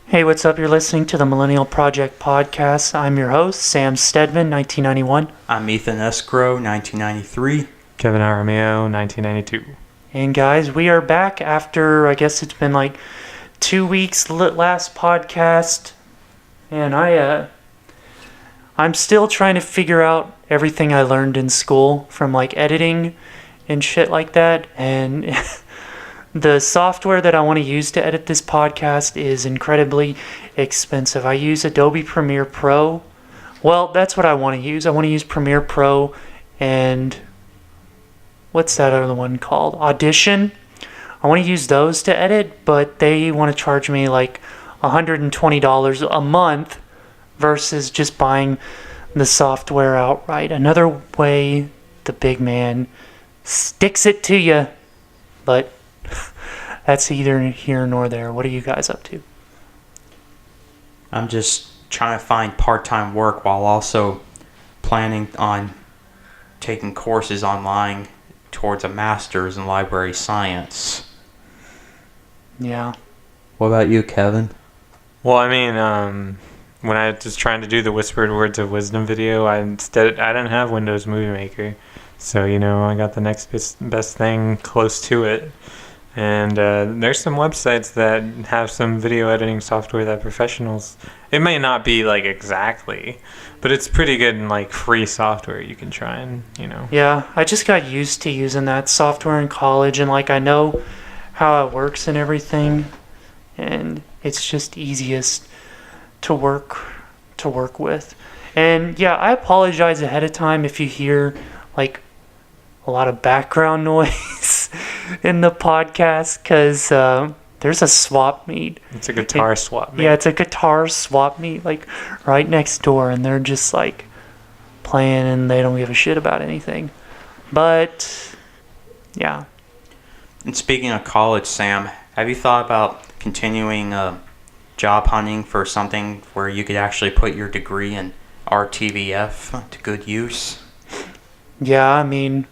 Hey, what's up? You're listening to the Millennial Project podcast. I'm your host, Sam Stedman, 1991. I'm Ethan Escrow, 1993. Kevin Arameo, 1992. And guys, we are back after, I guess it's been like 2 weeks last podcast. And I'm still trying to figure out everything I learned in school from like editing and shit like that. And the software that I want to use to edit this podcast is incredibly expensive. I use Adobe Premiere Pro. Well, that's what I want to use. I want to use Premiere Pro and what's that other one called? Audition. I want to use those to edit, but they want to charge me like $120 a month versus just buying the software outright. Another way the big man sticks it to you, but that's either here nor there. What are you guys up to? I'm just trying to find part-time work while also planning on taking courses online towards a master's in library science. Yeah. What about you, Kevin? Well, I mean, when I was trying to do the Whispered Words of Wisdom video, I didn't have Windows Movie Maker. So, I got the next best thing close to it. And there's some websites that have some video editing software that professionals... It may not be, like, exactly, but it's pretty good and, like, free software you can try and, Yeah, I just got used to using that software in college, and, like, I know how it works and everything, and it's just easiest to work with. And, yeah, I apologize ahead of time if you hear, like, a lot of background noise in the podcast, because there's a swap meet. It's a guitar swap meet. Yeah, it's a guitar swap meet, like, right next door, and they're just, like, playing, and they don't give a shit about anything. But, yeah. And speaking of college, Sam, have you thought about continuing job hunting for something where you could actually put your degree in RTVF to good use? Yeah, I mean,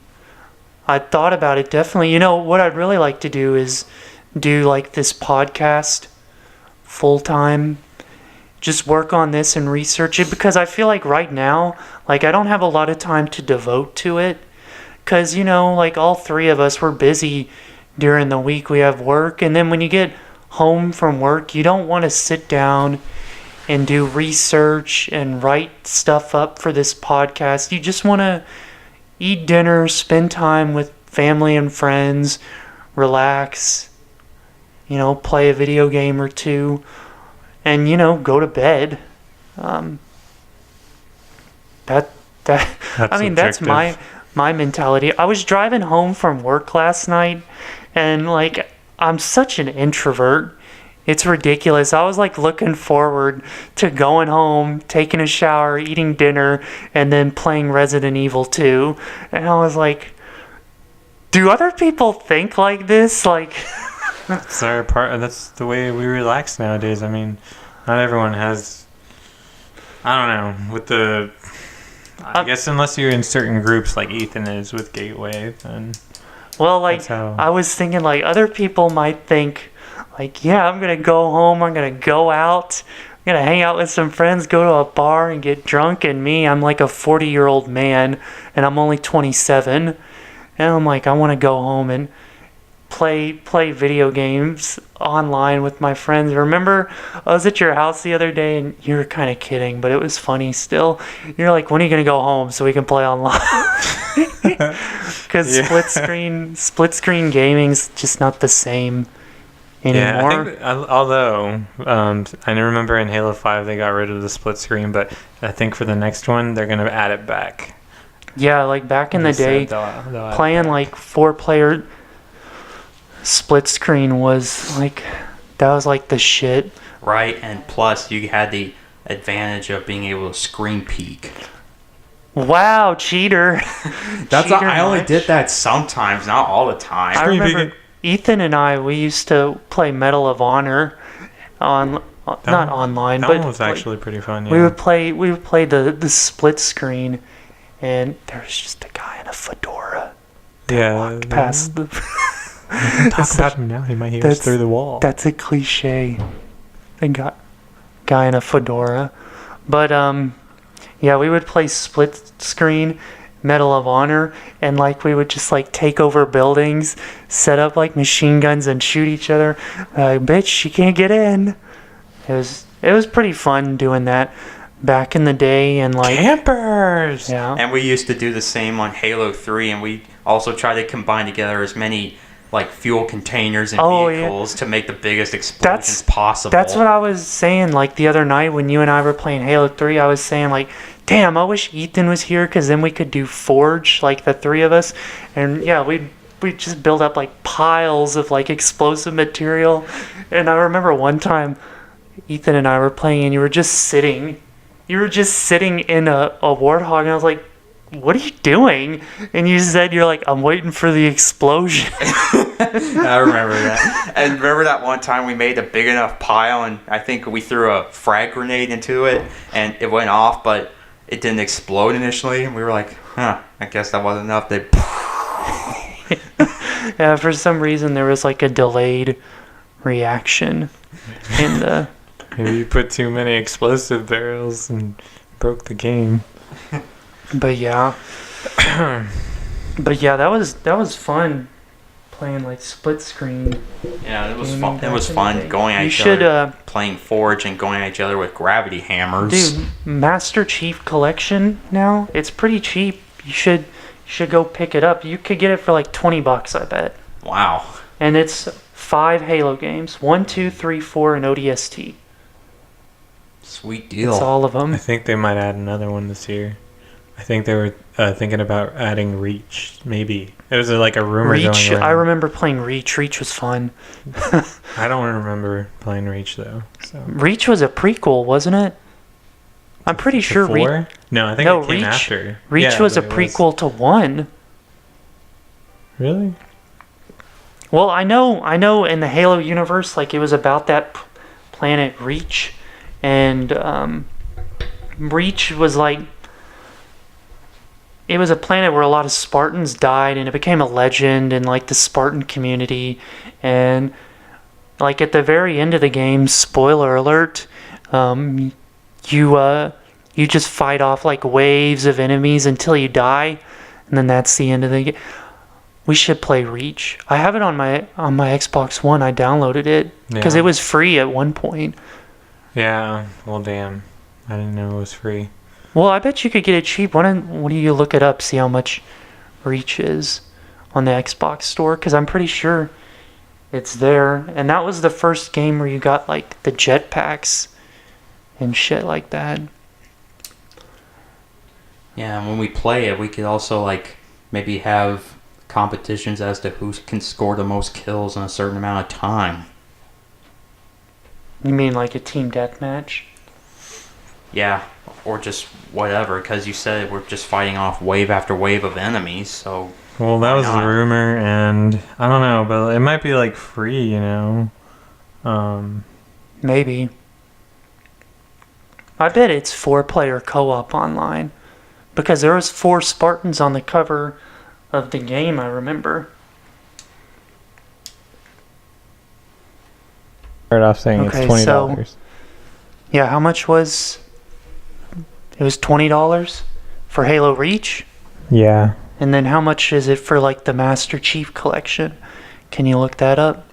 I thought about it, definitely. What I'd really like to do is do, like, this podcast full-time. Just work on this and research it, because I feel like right now, like, I don't have a lot of time to devote to it. Because, like, all three of us, we're busy during the week. We have work, and then when you get home from work, you don't want to sit down and do research and write stuff up for this podcast. You just want to eat dinner, spend time with family and friends, relax, play a video game or two, and, go to bed. That's my mentality. I was driving home from work last night, and, like, I'm such an introvert. It's ridiculous. I was, like, looking forward to going home, taking a shower, eating dinner, and then playing Resident Evil 2. And I was like, do other people think like this? Like, That's the way we relax nowadays. I mean, not everyone has... I don't know. I guess unless you're in certain groups like Ethan is with Gateway, then... Well, like, I was thinking, like, other people might think, like, yeah, I'm going to go home, I'm going to go out, I'm going to hang out with some friends, go to a bar and get drunk, and I'm like a 40-year-old man, and I'm only 27, and I'm like, I want to go home and play video games online with my friends. Remember, I was at your house the other day, and you were kind of kidding, but it was funny still. You're like, when are you going to go home so we can play online? Because split screen gaming's just not the same anymore. Yeah, although I remember in Halo 5 they got rid of the split screen, but I think for the next one they're gonna add it back. Yeah, like back in the day, they'll playing like 4-player split screen was like, that was like the shit. Right, and plus you had the advantage of being able to screen peek. Wow, cheater. I only did that sometimes, not all the time. I remember Ethan and we used to play Medal of Honor not online, but that was actually pretty fun. Yeah. We would play the split screen, and there was just a guy in a fedora that walked past the... Talk about him now. He might hear us through the wall. That's a cliche. the guy in a fedora. But yeah, we would play split screen Medal of Honor, and like we would just like take over buildings, set up like machine guns and shoot each other. Bitch, she can't get in. It was pretty fun doing that back in the day, and like campers. Yeah. And we used to do the same on Halo 3, and we also try to combine together as many like fuel containers and vehicles to make the biggest explosions possible. That's what I was saying like the other night when you and I were playing Halo 3. I was saying like, damn, I wish Ethan was here, because then we could do Forge, like the three of us, and yeah, we'd just build up like piles of like explosive material. And I remember one time Ethan and I were playing, and you were just sitting in a Warthog, and I was like, what are you doing? And you said, you're like, I'm waiting for the explosion. I remember that. And remember that one time we made a big enough pile, and I think we threw a frag grenade into it, and it went off, but it didn't explode initially. And we were like, I guess that wasn't enough. Yeah, for some reason there was like a delayed reaction in the... Maybe you put too many explosive barrels and broke the game. But yeah, that was fun playing like split screen. Yeah, it was fun. It was fun going at each other, playing Forge and going at each other with gravity hammers. Dude, Master Chief Collection now, it's pretty cheap. You should go pick it up. You could get it for like $20, I bet. Wow. And it's 5 Halo games: 1, 2, 3, 4, and ODST. Sweet deal. It's all of them. I think they might add another one this year. I think they were thinking about adding Reach, maybe. It was like a rumor Reach, going around. I remember playing Reach. Reach was fun. I don't remember playing Reach, though. So. Reach was a prequel, wasn't it? I'm pretty sure Reach... No, I think it came after. Reach was a prequel to 1. Really? Well, I know in the Halo universe, like, it was about that planet Reach, and Reach was like... It was a planet where a lot of Spartans died, and it became a legend in like the Spartan community. And like at the very end of the game, spoiler alert, you just fight off like waves of enemies until you die, and then that's the end of the game. We should play Reach. I have it on my Xbox One. I downloaded it because it was free at one point. Yeah. Well, damn. I didn't know it was free. Well, I bet you could get it cheap. Why don't you look it up, see how much Reach is on the Xbox store? Because I'm pretty sure it's there. And that was the first game where you got, like, the jetpacks and shit like that. Yeah, and when we play it, we could also, like, maybe have competitions as to who can score the most kills in a certain amount of time. You mean like a team deathmatch? Yeah, or just whatever, because you said we're just fighting off wave after wave of enemies, so... Well, that was a rumor, and I don't know, but it might be, like, free, you know? Maybe. I bet it's 4-player co-op online, because there was 4 Spartans on the cover of the game, I remember. Start off saying it's $20. So, yeah, how much was... It was $20 for Halo Reach? Yeah. And then how much is it for like the Master Chief Collection? Can you look that up?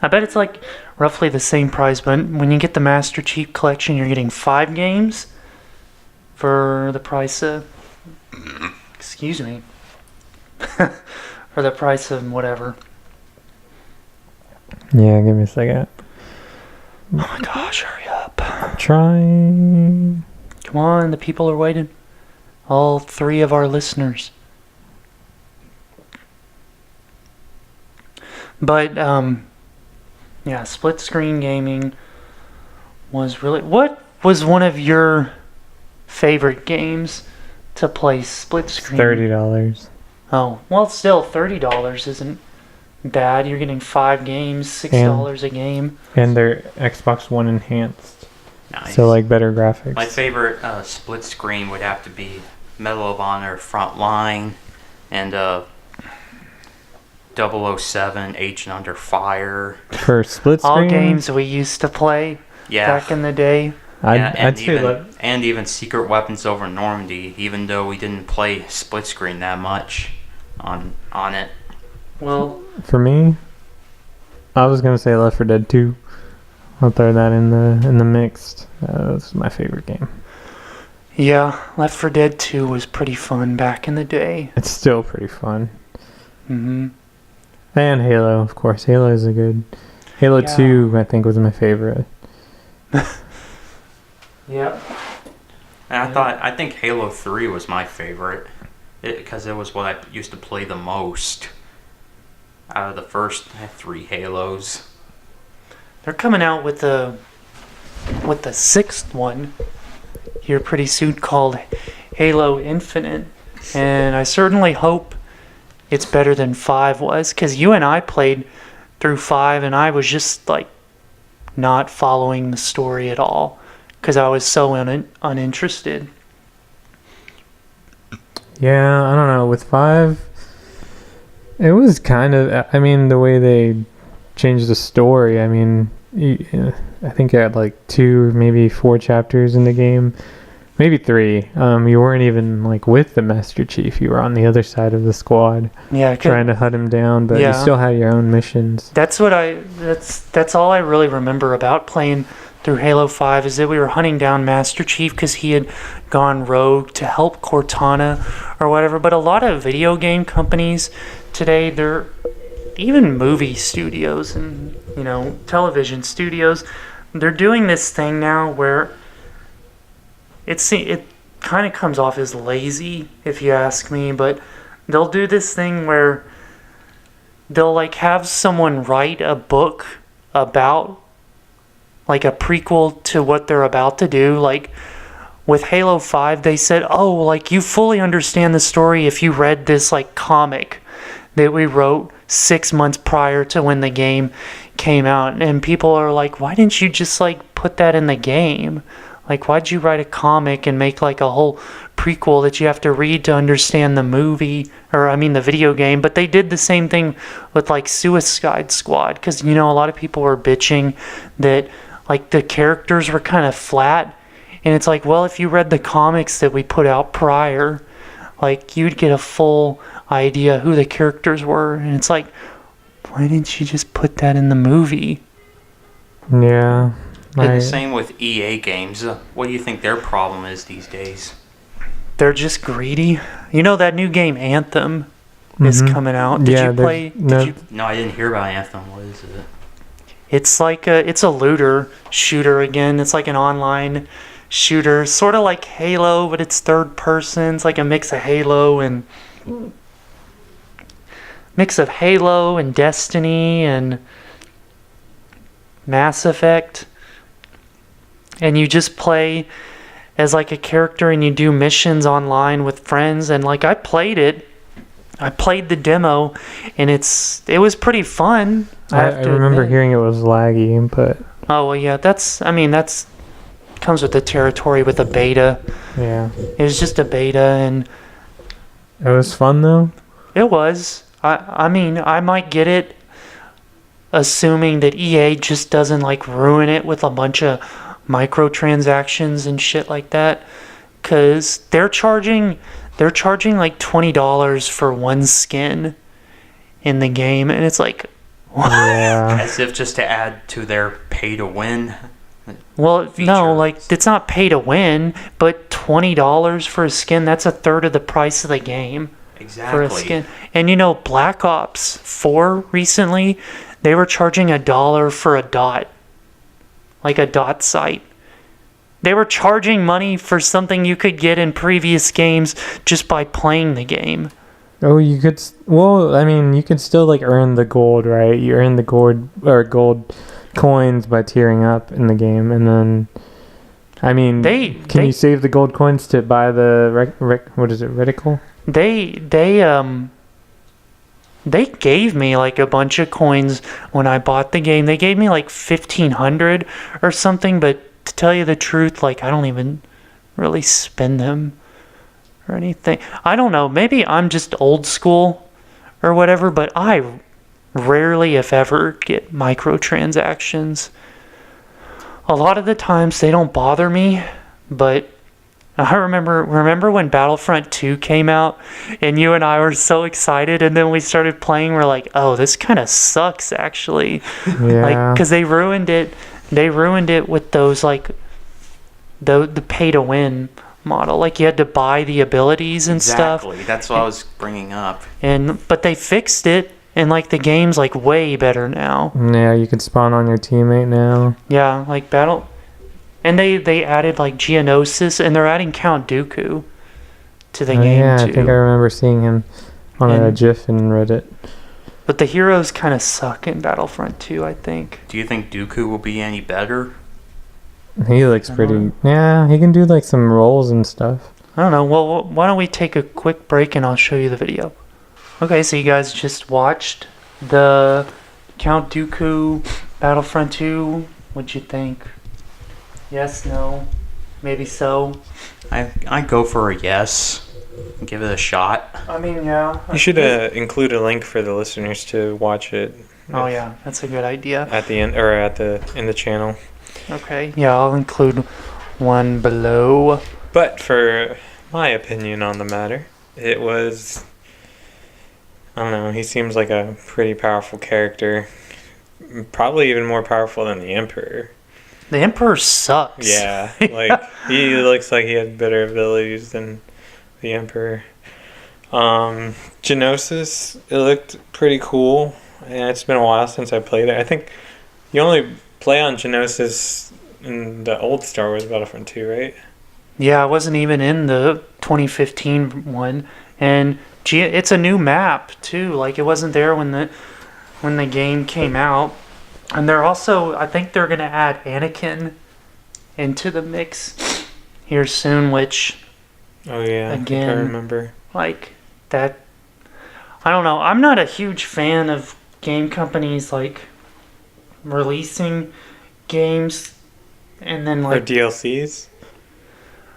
I bet it's like roughly the same price, but when you get the Master Chief Collection, you're getting 5 games for the price of... Excuse me. For the price of whatever. Yeah, give me a second. Oh my gosh, hurry up. I'm trying... Come on, the people are waiting. All 3 of our listeners. But, yeah, split screen gaming was really... What was one of your favorite games to play split screen? $30. Oh, well, still, $30 isn't bad. You're getting 5 games, $6 a game. And they're Xbox One enhanced. Nice. So, like, better graphics. My favorite split screen would have to be Medal of Honor Frontline, and 007, Agent Under Fire. For split screen? All games we used to play back in the day. I'd say that. And even Secret Weapons over Normandy, even though we didn't play split screen that much on it. Well, For me, I was gonna say Left 4 Dead 2. I'll throw that in the mix. That's my favorite game. yeah, Left 4 Dead 2 was pretty fun back in the day. It's still pretty fun. Hmm. And Halo, of course. Halo is a good. Halo Yeah. 2, I think, was my favorite. Yeah. And I think Halo 3 was my favorite, because it was what I used to play the most out of the first 3 Halos. They're coming out with the sixth one here pretty soon called Halo Infinite, and I certainly hope it's better than 5 was, because you and I played through 5 and I was just like not following the story at all because I was so uninterested. Yeah, I don't know. With 5, it was kind of. I mean, the way they changed the story. I mean, I think it had like 2, maybe 4 chapters in the game. Maybe 3. You weren't even like with the Master Chief. You were on the other side of the squad, Yeah, trying to hunt him down. But you Yeah. still had your own missions. that's all I really remember about playing through Halo 5 is that we were hunting down Master Chief because he had gone rogue to help Cortana or whatever. But a lot of video game companies today, they're even movie studios and television studios, they're doing this thing now where it kind of comes off as lazy, if you ask me, but they'll do this thing where they'll like have someone write a book about like a prequel to what they're about to do. Like with Halo 5, they said, oh, like you fully understand the story if you read this like comic that we wrote 6 months prior to when the game came out. And people are like, why didn't you just like put that in the game? Like, why'd you write a comic and make like a whole prequel that you have to read to understand the movie, or I mean the video game? But they did the same thing with like Suicide Squad, because a lot of people were bitching that like the characters were kind of flat, and it's like, well, if you read the comics that we put out prior, like you'd get a full idea who the characters were. And it's like, why didn't you just put that in the movie? Yeah. And the same with EA games. What do you think their problem is these days? They're just greedy. That new game Anthem is coming out. Did you play? No, I didn't hear about Anthem. What is it? It's like it's a looter shooter again. It's like an online shooter, sort of like Halo, but it's third person. It's like a mix of Halo and Destiny and Mass Effect. And you just play as like a character and you do missions online with friends. And like I played the demo, and it was pretty fun. I remember hearing it was laggy input. Oh well, yeah, that's comes with the territory with a beta. Yeah. It was just a beta, and It was fun though. it was. I mean, I might get it, assuming that EA just doesn't like ruin it with a bunch of microtransactions and shit like that, because they're charging like $20 for one skin in the game, and it's like, what? Yeah. As if just to add to their pay to win. Well, feature. no, like it's not pay to win, but $20 for a skin, that's a third of the price of the game. Exactly. For a skin. And Black Ops 4 recently, they were charging $1 for a dot. Like a dot site. They were charging money for something you could get in previous games just by playing the game. Oh, you could. Well, I mean, you can still like earn the gold, right? You earn the gold coins by tiering up in the game, and then, I mean, can you save the gold coins to buy the what is it, reticle? They gave me like a bunch of coins when I bought the game. They gave me like 1,500 or something, but to tell you the truth, like I don't even really spend them or anything. I don't know. Maybe I'm just old school or whatever, but I rarely, if ever, get microtransactions. A lot of the times they don't bother me, but I remember when Battlefront 2 came out and you and I were so excited, and then we started playing, we're like, oh, this kind of sucks actually. Yeah. Like, because they ruined it with those, like, the pay to win model. Like, you had to buy the abilities and stuff. Exactly. That's what I was bringing up. But they fixed it, and like the game's like way better now. Yeah, you can spawn on your teammate now. Yeah, like Battle, and they added like Geonosis, and they're adding Count Dooku to the game yeah, too. I think I remember seeing him on a And- GIF in Reddit. But the heroes kind of suck in Battlefront 2, I think. Do you think Dooku will be any better? He looks pretty. Yeah, he can do like some rolls and stuff. I don't know. Well, why don't we take a quick break and I'll show you the video. Okay, so you guys just watched the Count Dooku Battlefront 2. What'd you think? Yes, no, maybe so. I go for a yes. Give it a shot. I mean, yeah. You should include a link for the listeners to watch it. Oh yeah, that's a good idea. At the end or in the channel. Okay. Yeah, I'll include one below. But for my opinion on the matter, it was, I don't know, he seems like a pretty powerful character. Probably even more powerful than the Emperor. The Emperor sucks. Yeah, like he looks like he had better abilities than the Emperor. Geonosis, it looked pretty cool. Yeah, it's been a while since I played it. I think you only play on Geonosis in the old Star Wars Battlefront 2, right? Yeah, I wasn't even in the 2015 one, and it's a new map too. Like, it wasn't there when the game came out. And they're also, I think they're gonna add Anakin into the mix here soon, which, Oh yeah, I think I Again. remember. like, that, I don't know. I'm not a huge fan of game companies like releasing games and then Or like DLCs.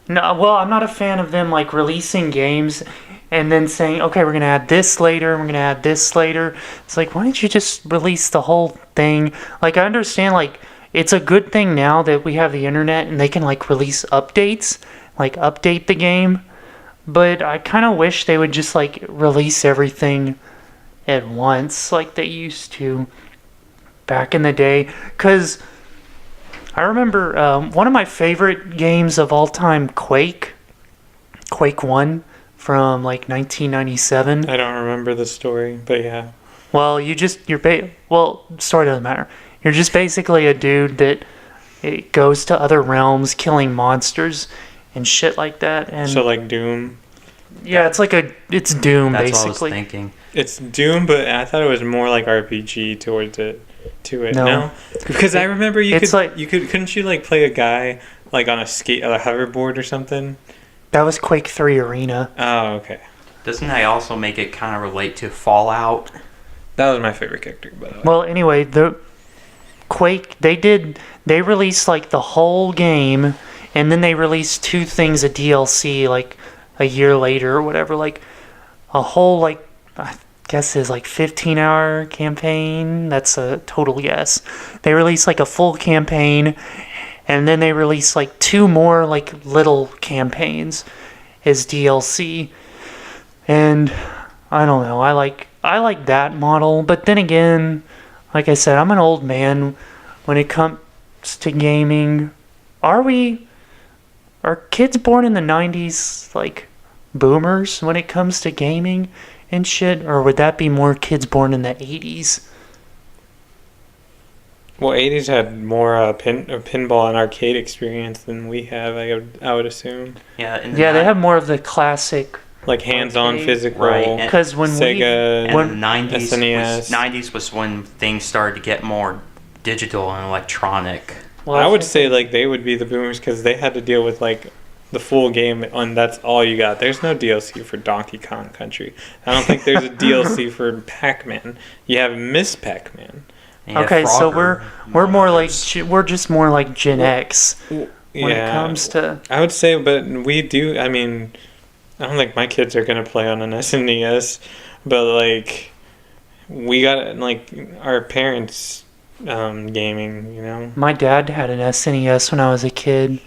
no, well, I'm not a fan of them like releasing games and then saying, okay, we're gonna add this later, and we're gonna add this later. It's like, why don't you just release the whole thing? Like, I understand, like, it's a good thing now that we have the internet and they can like release updates, like update the game. But I kind of wish they would just like release everything at once, like they used to back in the day. Cause I remember one of my favorite games of all time, Quake 1 from like 1997. I don't remember the story, but yeah. Well, story doesn't matter. You're just basically a dude that it goes to other realms killing monsters and shit like that. And So like Doom. yeah, it's Doom That's what I was basically. thinking. It's Doom, but I thought it was more like RPG towards it. No. No, because I remember It's like- couldn't you like play a guy like on a hoverboard or something? That was Quake 3 Arena. Oh, okay. Doesn't that also make it kind of relate to Fallout? That was my favorite character, by the way. Well, anyway, the Quake, they released like the whole game, and then they released 2 things of DLC like a year later or whatever, like a whole, like, I guess is like 15-hour campaign. That's a total guess. They released like a full campaign, and then they released like 2 more like little campaigns as DLC. And I don't know, I like that model, but then again, like I said, I'm an old man when it comes to gaming. Are kids born in the 90s like boomers when it comes to gaming and shit, or would that be more kids born in the 80s? Well, 80s had more pinball and arcade experience than we have, I would assume. Yeah. In Yeah, they have more of the classic, Like hands-on Arcade. physical. Right, and- because when Sega. And when- the 90s SNES. 90s was when things started to get more digital and electronic. well, I would think- say like they would be the boomers because they had to deal with like the full game and that's all you got. There's no DLC for Donkey Kong Country. I don't think there's a DLC for Pac-Man. You have Miss Pac-Man. And you have Okay, so Frogger we're more like monitors. we're just more like Gen X when Yeah, it comes to. I would say, but we do. I mean, I don't think my kids are gonna play on an SNES, but like we got like our parents gaming, you know. My dad had an SNES when I was a kid,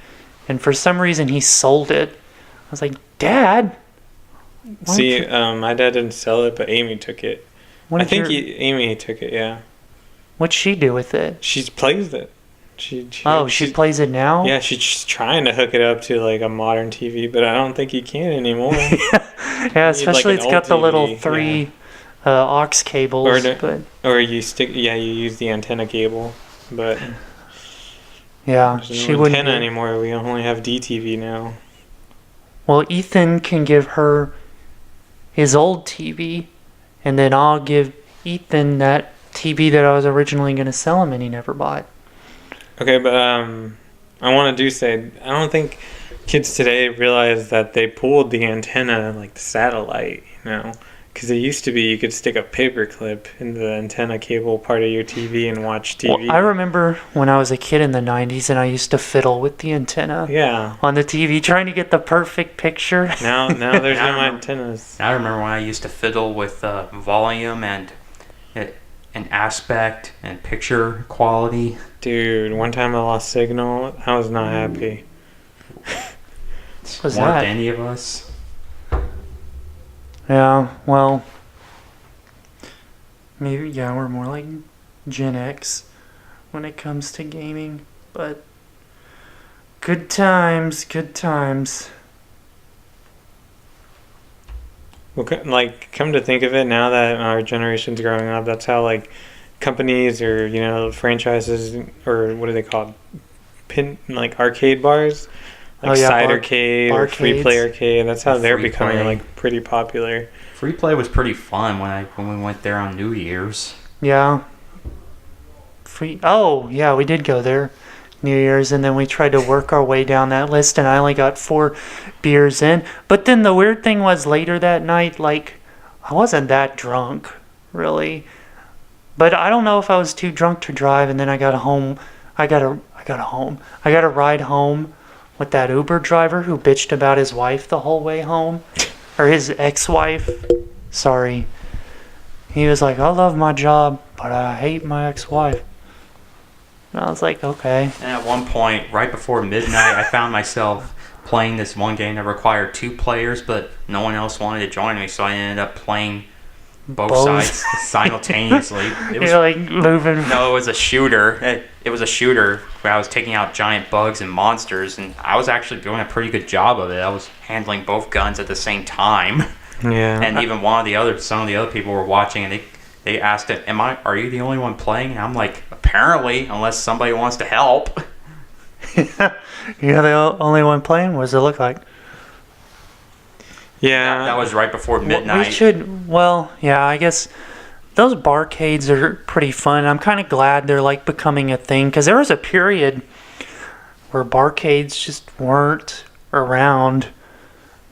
and for some reason he sold it. I was like, Dad. why See, don't you- my dad didn't sell it, but Amy took it. what I did think your- Amy took it. Yeah, what'd she do with it? she plays it. She She plays it now. Yeah, she's trying to hook it up to like a modern TV, but I don't think you can anymore. Yeah, especially like, it's an got old the little TV, three aux cables. Or the- But Or you use the antenna cable, but yeah, there's she no wouldn't. antenna be- anymore. We only have DTV now. Well, Ethan can give her his old TV, and then I'll give Ethan that TV that I was originally going to sell him and he never bought. Okay, but I want to say I don't think kids today realize that they pulled the antenna like the satellite, you know, because it used to be you could stick a paper clip in the antenna cable part of your TV and watch TV. Well, I remember when I was a kid in the 90s and I used to fiddle with the antenna Yeah. on the TV trying to get the perfect picture. Now there's I no remember- antennas. I remember when I used to fiddle with volume and aspect and picture quality. Dude, one time I lost signal. I was not happy. Was Weren't that? any of us. Yeah, well, maybe, yeah, we're more like Gen X when it comes to gaming, but good times, good times. Well, come to think of it, now that our generation's growing up, that's how like companies or franchises, or what are they called, like arcade bars, like Oh, yeah, Side Arcade or Free Barcades. Play Arcade. That's how they're Free becoming Play. like pretty popular. Free play was pretty fun when we went there on New Year's. Yeah. Oh, yeah, we did go there New Year's, and then we tried to work our way down that list, and I only got 4 beers in. But then the weird thing was later that night, like, I wasn't that drunk, really. But I don't know if I was too drunk to drive, and then I got home. I got a ride home with that Uber driver who bitched about his wife the whole way home. Or his ex-wife. Sorry. He was like, I love my job, but I hate my ex-wife. And I was like, okay. And at one point, right before midnight, I found myself playing this one game that required 2 players, but no one else wanted to join me, so I ended up playing both Both. sides simultaneously. It was You're like moving. No, it was a shooter. It was a shooter where I was taking out giant bugs and monsters, and I was actually doing a pretty good job of it. I was handling both guns at the same time. Yeah. And even some of the other people were watching, and they asked it, are you the only one playing? And I'm like, apparently, unless somebody wants to help. You're the only one playing? What does it look like? Yeah. That was right before midnight. Yeah, I guess those barcades are pretty fun. I'm kind of glad they're like becoming a thing, because there was a period where barcades just weren't around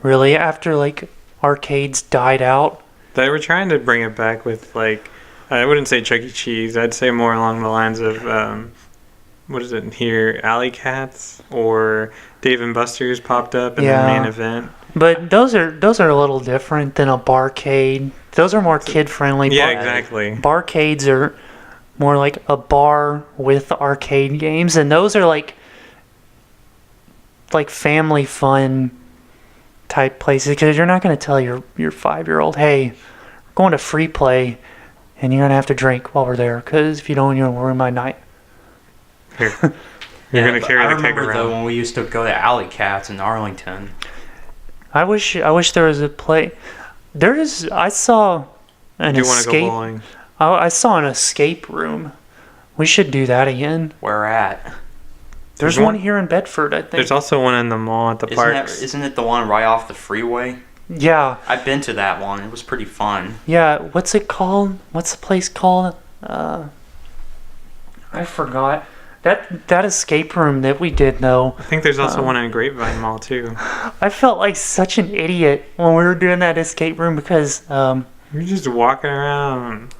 really after like arcades died out. They were trying to bring it back with like, I wouldn't say Chuck E. Cheese. I'd say more along the lines of, what is it here, Alley Cats or Dave and Buster's popped up in Yeah. the main event. But those are a little different than a barcade. Those are more kid friendly. Yeah, exactly. Barcades are more like a bar with arcade games, and those are like family fun type places, because you're not going to tell your 5-year-old, hey, we're going to free play and you're going to have to drink while we're there, because if you don't, you're going to ruin my night. You're gonna but carry I the keg remember though around. when we used to go to Alley Cats in Arlington. I wish there was a play. I saw an Do you want to go escape. bowling? I saw an escape room. We should do that again. Where at? There's There's one one- here in Bedford, I think. There's also one in the mall at the parks. Isn't it the one right off the freeway? Yeah, I've been to that one. It was pretty fun. yeah. What's it called? What's the place called? I forgot. That escape room that we did, though. I think there's also one in Grapevine Mall too. I felt like such an idiot when we were doing that escape room, because You're just walking around.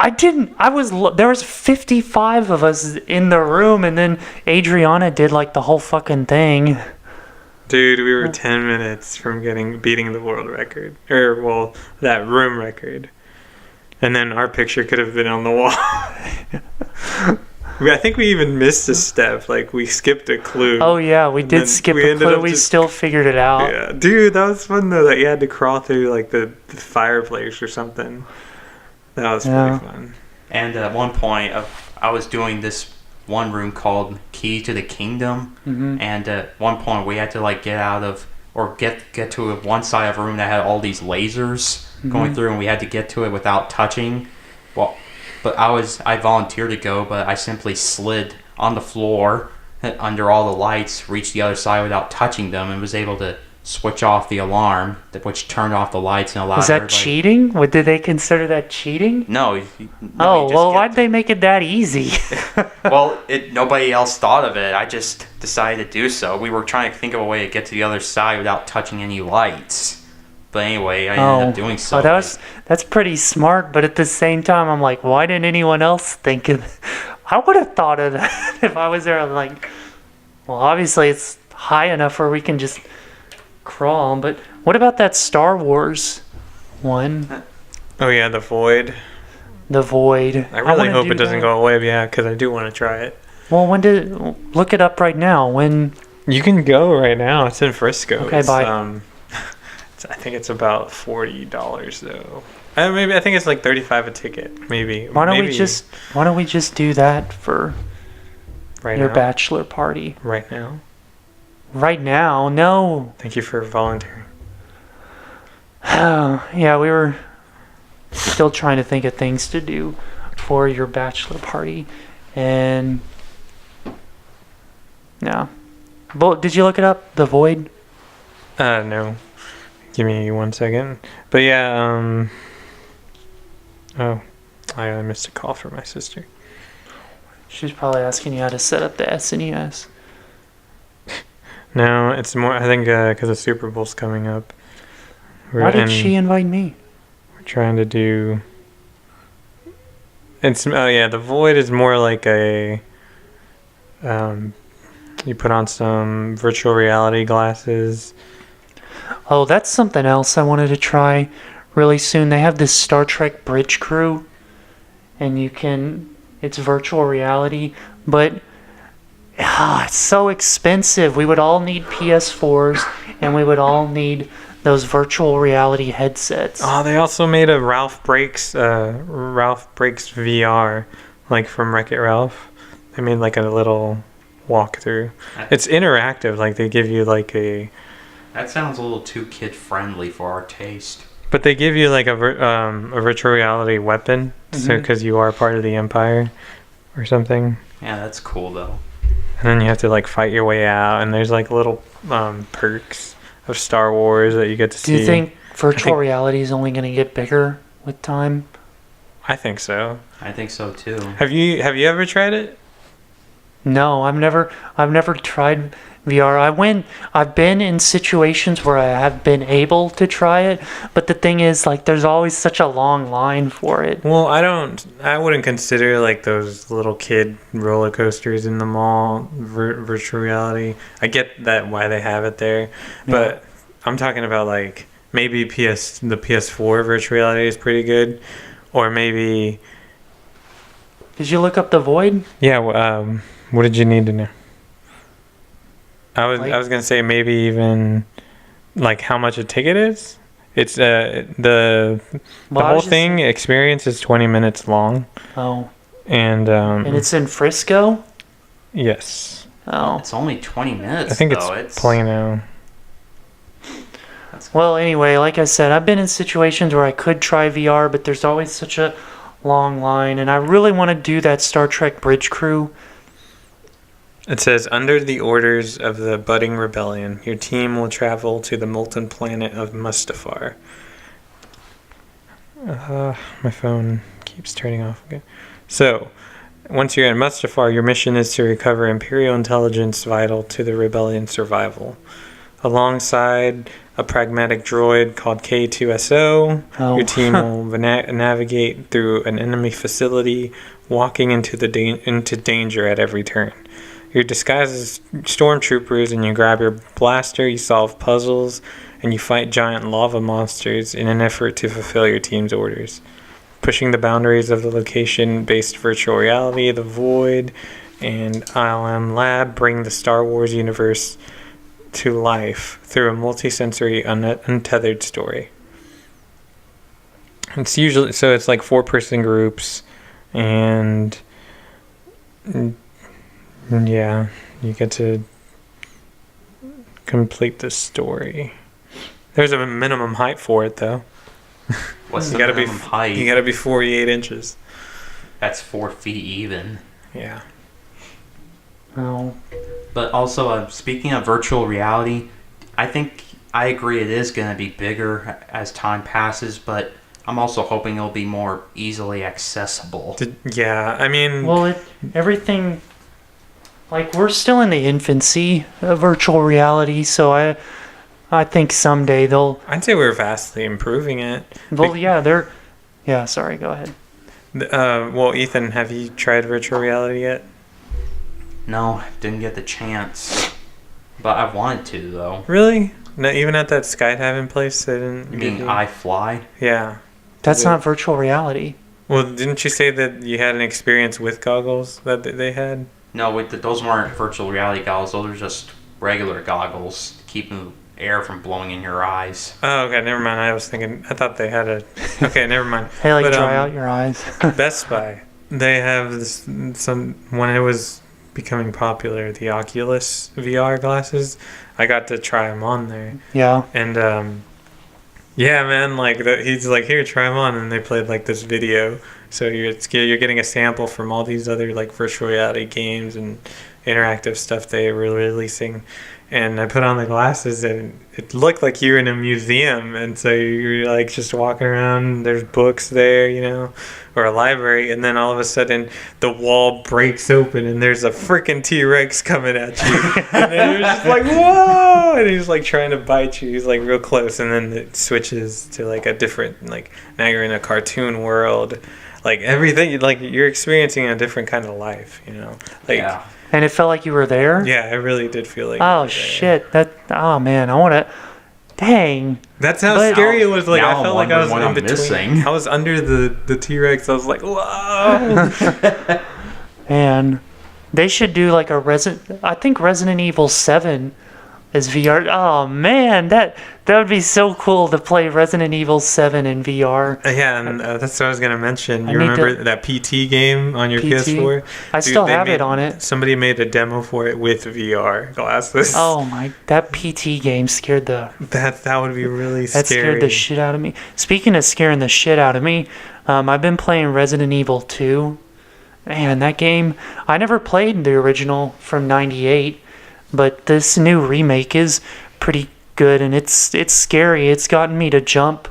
there was 55 of us in the room, and then Adriana did like the whole fucking thing. Dude, we were 10 minutes from beating the world record. Or, well, that room record. And then our picture could have been on the wall. I think we even missed a step. Like, we skipped a clue. Oh yeah, we And did then skip we a ended clue. up We just- still figured it out. Yeah, dude, that was fun though. That you had to crawl through like the fireplace or something. That was Yeah. pretty fun. And at one point, I was doing this one room called Key to the Kingdom, Mhm. and at one point we had to like get out of or get to one side of a room that had all these lasers going through, and we had to get to it without touching. Well, but I volunteered to go, but I simply slid on the floor under all the lights, reached the other side without touching them, and was able to switch off the alarm, which turned off the lights and allowed Was that everybody- cheating? What did they consider that cheating? No. Oh well, why'd they make it that easy? Well, nobody else thought of it. I just decided to do so. We were trying to think of a way to get to the other side without touching any lights. But anyway, I ended up doing so. Oh, that's pretty smart. But at the same time, I'm like, why didn't anyone else think of? I would have thought of that if I was there. I'm like, well, obviously it's high enough where we can just crawl. But what about that Star Wars one, Oh yeah, the void. the Void? I really wanna hope do it doesn't that. go away. Yeah, because I do want to try it. Well, look it up right now. When? You can go right now. It's in Frisco. Okay, It's, bye. I think it's about $40 though. Maybe I think it's like 35 a ticket. Maybe. Why don't maybe we just do that for right your now? bachelor party Right now. right now? No. Thank you for volunteering. Yeah, we were still trying to think of things to do for your bachelor party, and yeah. But did you look it up? The Void. No. Give me 1 second. But yeah, oh, I missed a call from my sister. She's probably asking you how to set up the SNES. No, it's more, I think, because the Super Bowl's coming up. Why did and she invite me? We're trying to do... Oh yeah, the Void is more like a... you put on some virtual reality glasses. Oh, that's something else I wanted to try really soon. They have this Star Trek Bridge Crew, and it's virtual reality, but it's so expensive. We would all need PS4s, and we would all need those virtual reality headsets. Oh, they also made a Ralph Breaks VR, like from Wreck-It Ralph. They made like a little walkthrough. It's interactive, like they give you like a... That sounds a little too kid-friendly for our taste. But they give you like a virtual reality weapon, so because you are part of the Empire or something. Yeah, that's cool though. And then you have to like fight your way out, and there's like little perks of Star Wars that you get to see. Do you think virtual reality is only going to get bigger with time? I think so. I think so too. Have you ever tried it? No, I've never tried VR. I've been in situations where I have been able to try it, but the thing is, like, there's always such a long line for it. Well, I wouldn't consider like those little kid roller coasters in the mall virtual reality. I get that why they have it there, but I'm talking about like maybe the PS4 virtual reality is pretty good, or maybe. Did you look up the Void? Yeah. What did you need to know? I was gonna say maybe even like how much a ticket is. It's the whole thing experience is 20 minutes long. Oh. And it's in Frisco? Yes. Oh. It's only 20 minutes. I think though. it's Plano. Well, anyway, like I said, I've been in situations where I could try VR, but there's always such a long line, and I really want to do that Star Trek Bridge Crew. It says, under the orders of the budding rebellion, your team will travel to the molten planet of Mustafar. My phone keeps turning off again. So, once you're in Mustafar, your mission is to recover Imperial intelligence vital to the rebellion's survival. Alongside a pragmatic droid called K2SO, your team will navigate through an enemy facility, walking into danger at every turn. You're disguised as stormtroopers, and you grab your blaster, you solve puzzles, and you fight giant lava monsters in an effort to fulfill your team's orders. pushing the boundaries of the location-based virtual reality, The Void, and ILM Lab bring the Star Wars universe to life through a multi-sensory, untethered story. It's usually so it's like 4-person groups, and yeah, you get to complete the story. There's a minimum height for it, though. What's You the gotta be minimum height? You gotta be 48 inches. That's 4 feet even. Yeah. Oh, But also, speaking of virtual reality, I agree it is going to be bigger as time passes, but I'm also hoping it'll be more easily accessible. Yeah, I mean, well, everything, like, we're still in the infancy of virtual reality, so I think someday they'll, I'd say we're vastly improving it. yeah, sorry, go ahead. Well, Ethan, have you tried virtual reality yet? No, didn't get the chance. But I wanted to, though. Really? No, even at that skydiving place, they didn't. You mean iFly? Yeah. That's not virtual reality. Well, didn't you say that you had an experience with goggles that they had? No, those weren't virtual reality goggles. Those are just regular goggles, keeping air from blowing in your eyes. Oh, okay, never mind. I thought they had a. Okay, never mind. Hey, like, But, dry out your eyes. Best Buy, they have this when it was becoming popular, the Oculus VR glasses. I got to try them on there, Yeah. and yeah, man, like he's like, here, try them on, and they played like this video. So you're getting a sample from all these other like virtual reality games and interactive stuff they were releasing. And I put on the glasses, and it looked like you're in a museum. And so you're like just walking around. There's books there, or a library. And then all of a sudden, the wall breaks open, and there's a freaking T-Rex coming at you. And then you're just like, whoa! And he's like trying to bite you. He's like real close. And then it switches to like a different, like now you're in a cartoon world. Like everything, like you're experiencing a different kind of life, Like, Yeah. And it felt like you were there? yeah, it really did feel like. Oh, shit. Oh, man. I want to... Dang. That's how But- scary it was. Like Now I I'm felt like I was wondering in what I'm between. missing. I was under the T-Rex. I was like, whoa. And they should do like I think Resident Evil 7 is VR. Oh, man. That would be so cool to play Resident Evil 7 in VR. Yeah, and that's what I was gonna mention. I You need remember that PT game on your PT? PS4? I Dude, still they have it made- on it. Somebody made a demo for it with VR glasses. Oh, that PT game scared the... that would be really That scary. scared the shit out of me. Speaking of scaring the shit out of me, I've been playing Resident Evil 2. Man, that game... I never played the original from '98, but this new remake is pretty good, and it's scary. It's gotten me to jump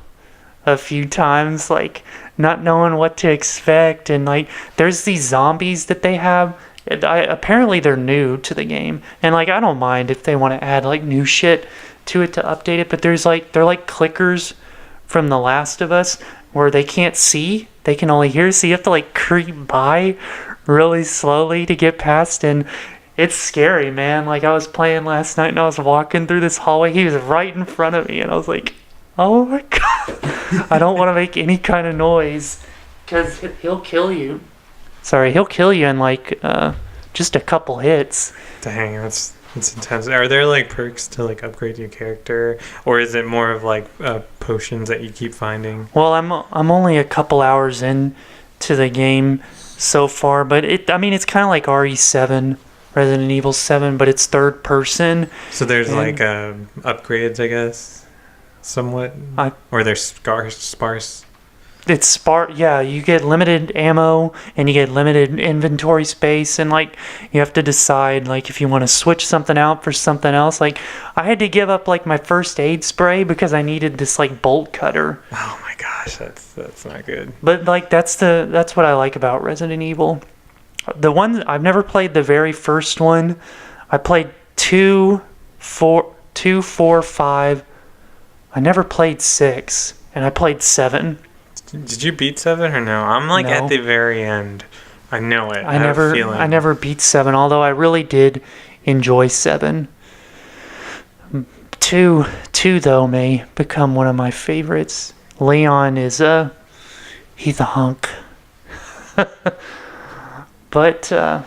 a few times, like, not knowing what to expect, and, like, there's these zombies that they have. Apparently they're new to the game, and, like, I don't mind if they want to add, like, new shit to it to update it, but they're like clickers from The Last of Us where they can't see, they can only hear, so you have to like creep by really slowly to get past, and it's scary, man. Like, I was playing last night and I was walking through this hallway, he was right in front of me, and I was like, oh my god. I don't want to make any kind of noise because he'll kill you. He'll kill you in like just a couple hits. Dang, that's intense. Are there like perks to like upgrade your character, or is it more of like potions that you keep finding? Well, I'm only a couple hours in to the game so far, but it's kind of like RE7, Resident Evil 7, but it's third person. So there's And- like upgrades, I guess, somewhat, or they're sparse. It's sparse. Yeah, you get limited ammo and you get limited inventory space, and like you have to decide like if you want to switch something out for something else. Like I had to give up like my first aid spray because I needed this like bolt cutter. Oh my gosh, that's not good. But like that's what I like about Resident Evil. The one I've never played the very first one. I played 2, 4, 5. I never played 6, and I played 7. Did you beat 7 or no? I'm like No. at the very end. I know it. I have a feeling. never beat 7, although I really did enjoy 7. 2 though may become one of my favorites. Leon is He's a hunk. But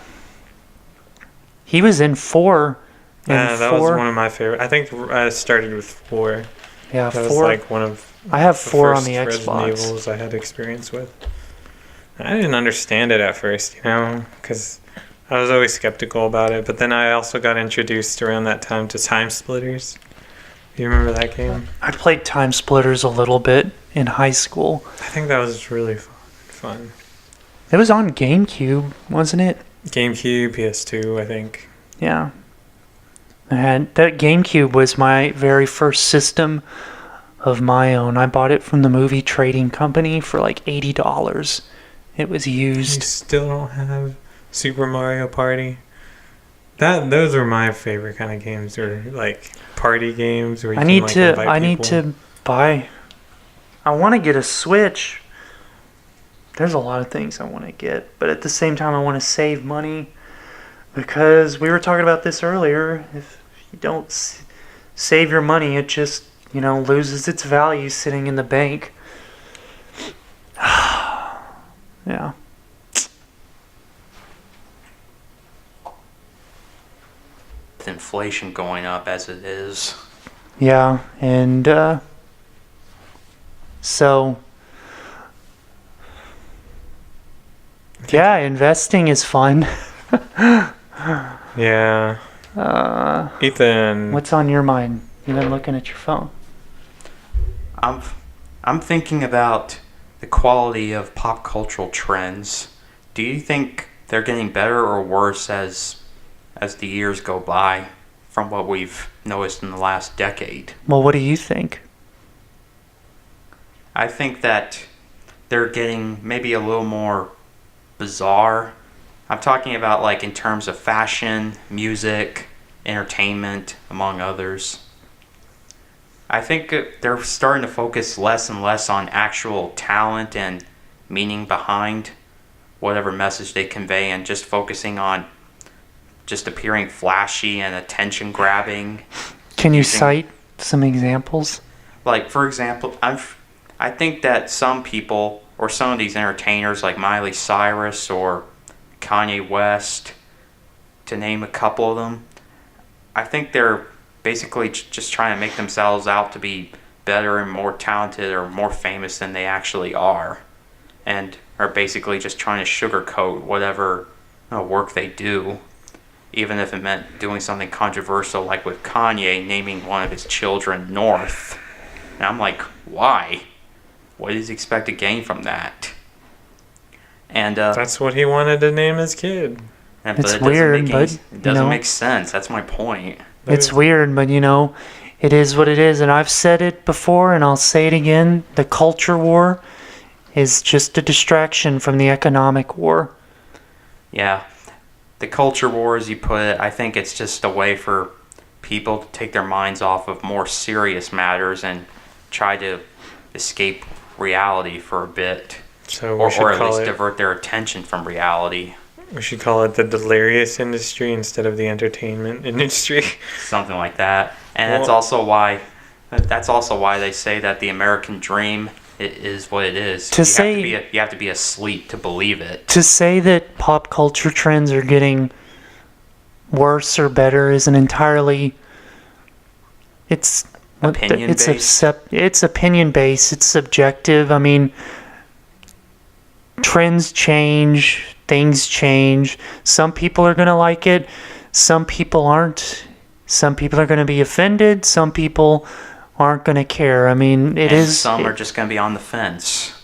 he was in 4. That was one of my favorite. I think I started with 4. Yeah, That 4. was like one of I have the 4 on first the Resident Xbox. Evils I had experience with. I didn't understand it at first, because I was always skeptical about it. But then I also got introduced around that time to Time Splitters. Do you remember that game? I played Time Splitters a little bit in high school. I think that was really fun. It was on GameCube, wasn't it? GameCube, PS2, I think. Yeah. That GameCube was my very first system of my own. I bought it from the movie trading company for like $80. It was You used. still don't have Super Mario Party? Those were my favorite kind of games, or like party games where you I can, need like, to invite I need people. to buy. I want to get a Switch. There's a lot of things I want to get, but at the same time I want to save money because we were talking about this earlier. If you don't save your money, it just, loses its value sitting in the bank. Yeah. With inflation going up as it is. Yeah, and so yeah, investing is fun. Yeah. Ethan. What's on your mind? You've been looking at your phone. I'm thinking about the quality of pop cultural trends. Do you think they're getting better or worse as the years go by from what we've noticed in the last decade? Well, what do you think? I think that they're getting maybe a little more bizarre. I'm talking about like in terms of fashion, music, entertainment, among others. I think they're starting to focus less and less on actual talent and meaning behind whatever message they convey, and just focusing on just appearing flashy and attention grabbing. Can you cite some examples? Like, for example, I think that some people, or some of these entertainers like Miley Cyrus or Kanye West, to name a couple of them, I think they're basically just trying to make themselves out to be better and more talented or more famous than they actually are, and are basically just trying to sugarcoat whatever work they do, even if it meant doing something controversial like with Kanye naming one of his children North. And I'm like, why? What does he expect to gain from that? And That's what he wanted to name his kid. It's weird, but it doesn't make sense. That's my point. It's weird, but it is what it is. And I've said it before, and I'll say it again. The culture war is just a distraction from the economic war. Yeah. The culture war, as you put it, I think it's just a way for people to take their minds off of more serious matters and try to escape reality for a bit. So we Or should at call least it. divert their attention from reality. We should call it the delirious industry instead of the entertainment industry. Something like that. And that's Well- also why they say that the American dream is what it is. You have to be asleep to believe it. To say that pop culture trends are getting worse or better is an entirely... It's Opinion-based? It's opinion-based. It's subjective. I mean, trends change, things change. Some people are going to like it. Some people aren't. Some people are going to be offended. Some people aren't going to care. I mean, Some are just going to be on the fence.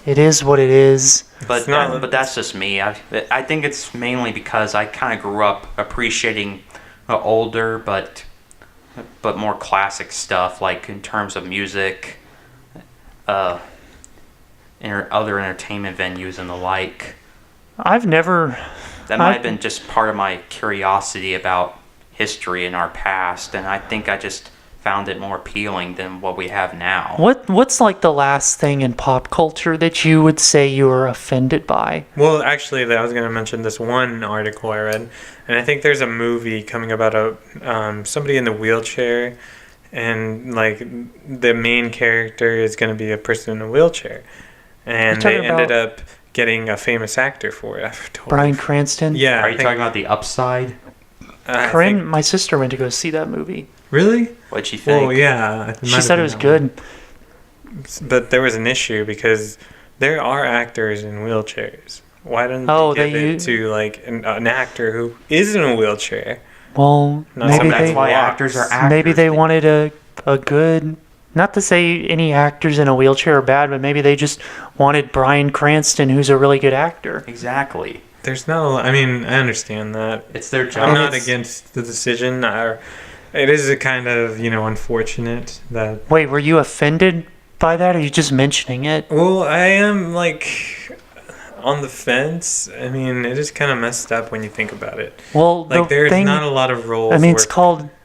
It is what it is. But that's just me. I think it's mainly because I kind of grew up appreciating older but more classic stuff, like in terms of music, other entertainment venues and the like. I've never... That might have been just part of my curiosity about history in our past, and I think I just found it more appealing than what we have now. What's like the last thing in pop culture that you would say you were offended by? Well, actually, I was going to mention this one article I read, and I think there's a movie coming about somebody in the wheelchair, and like the main character is going to be a person in a wheelchair, and You're they talking ended about- up getting a famous actor for it. I totally Bryan Cranston. Yeah. Are you talking about The Upside? I Corinne, think- my sister went to go see that movie. Really? What'd she think? Well, yeah. She said it was good. But there was an issue because there are actors in wheelchairs. Why don't Oh, they give they it use- to like an actor who is in a wheelchair? Well, Not maybe somebody That's they why walks. actors are actors. maybe they wanted a good. Not to say any actors in a wheelchair are bad, but maybe they just wanted Bryan Cranston, who's a really good actor. Exactly. There's not a lot. I mean, I understand that. It's their I'm job. not it's- against the decision. It is a kind of, unfortunate that. Wait, were you offended by that, or are you just mentioning it? Well, I am like on the fence. I mean, it is kind of messed up when you think about it. Well, Like, the there's thing, not a lot of roles. I mean, where,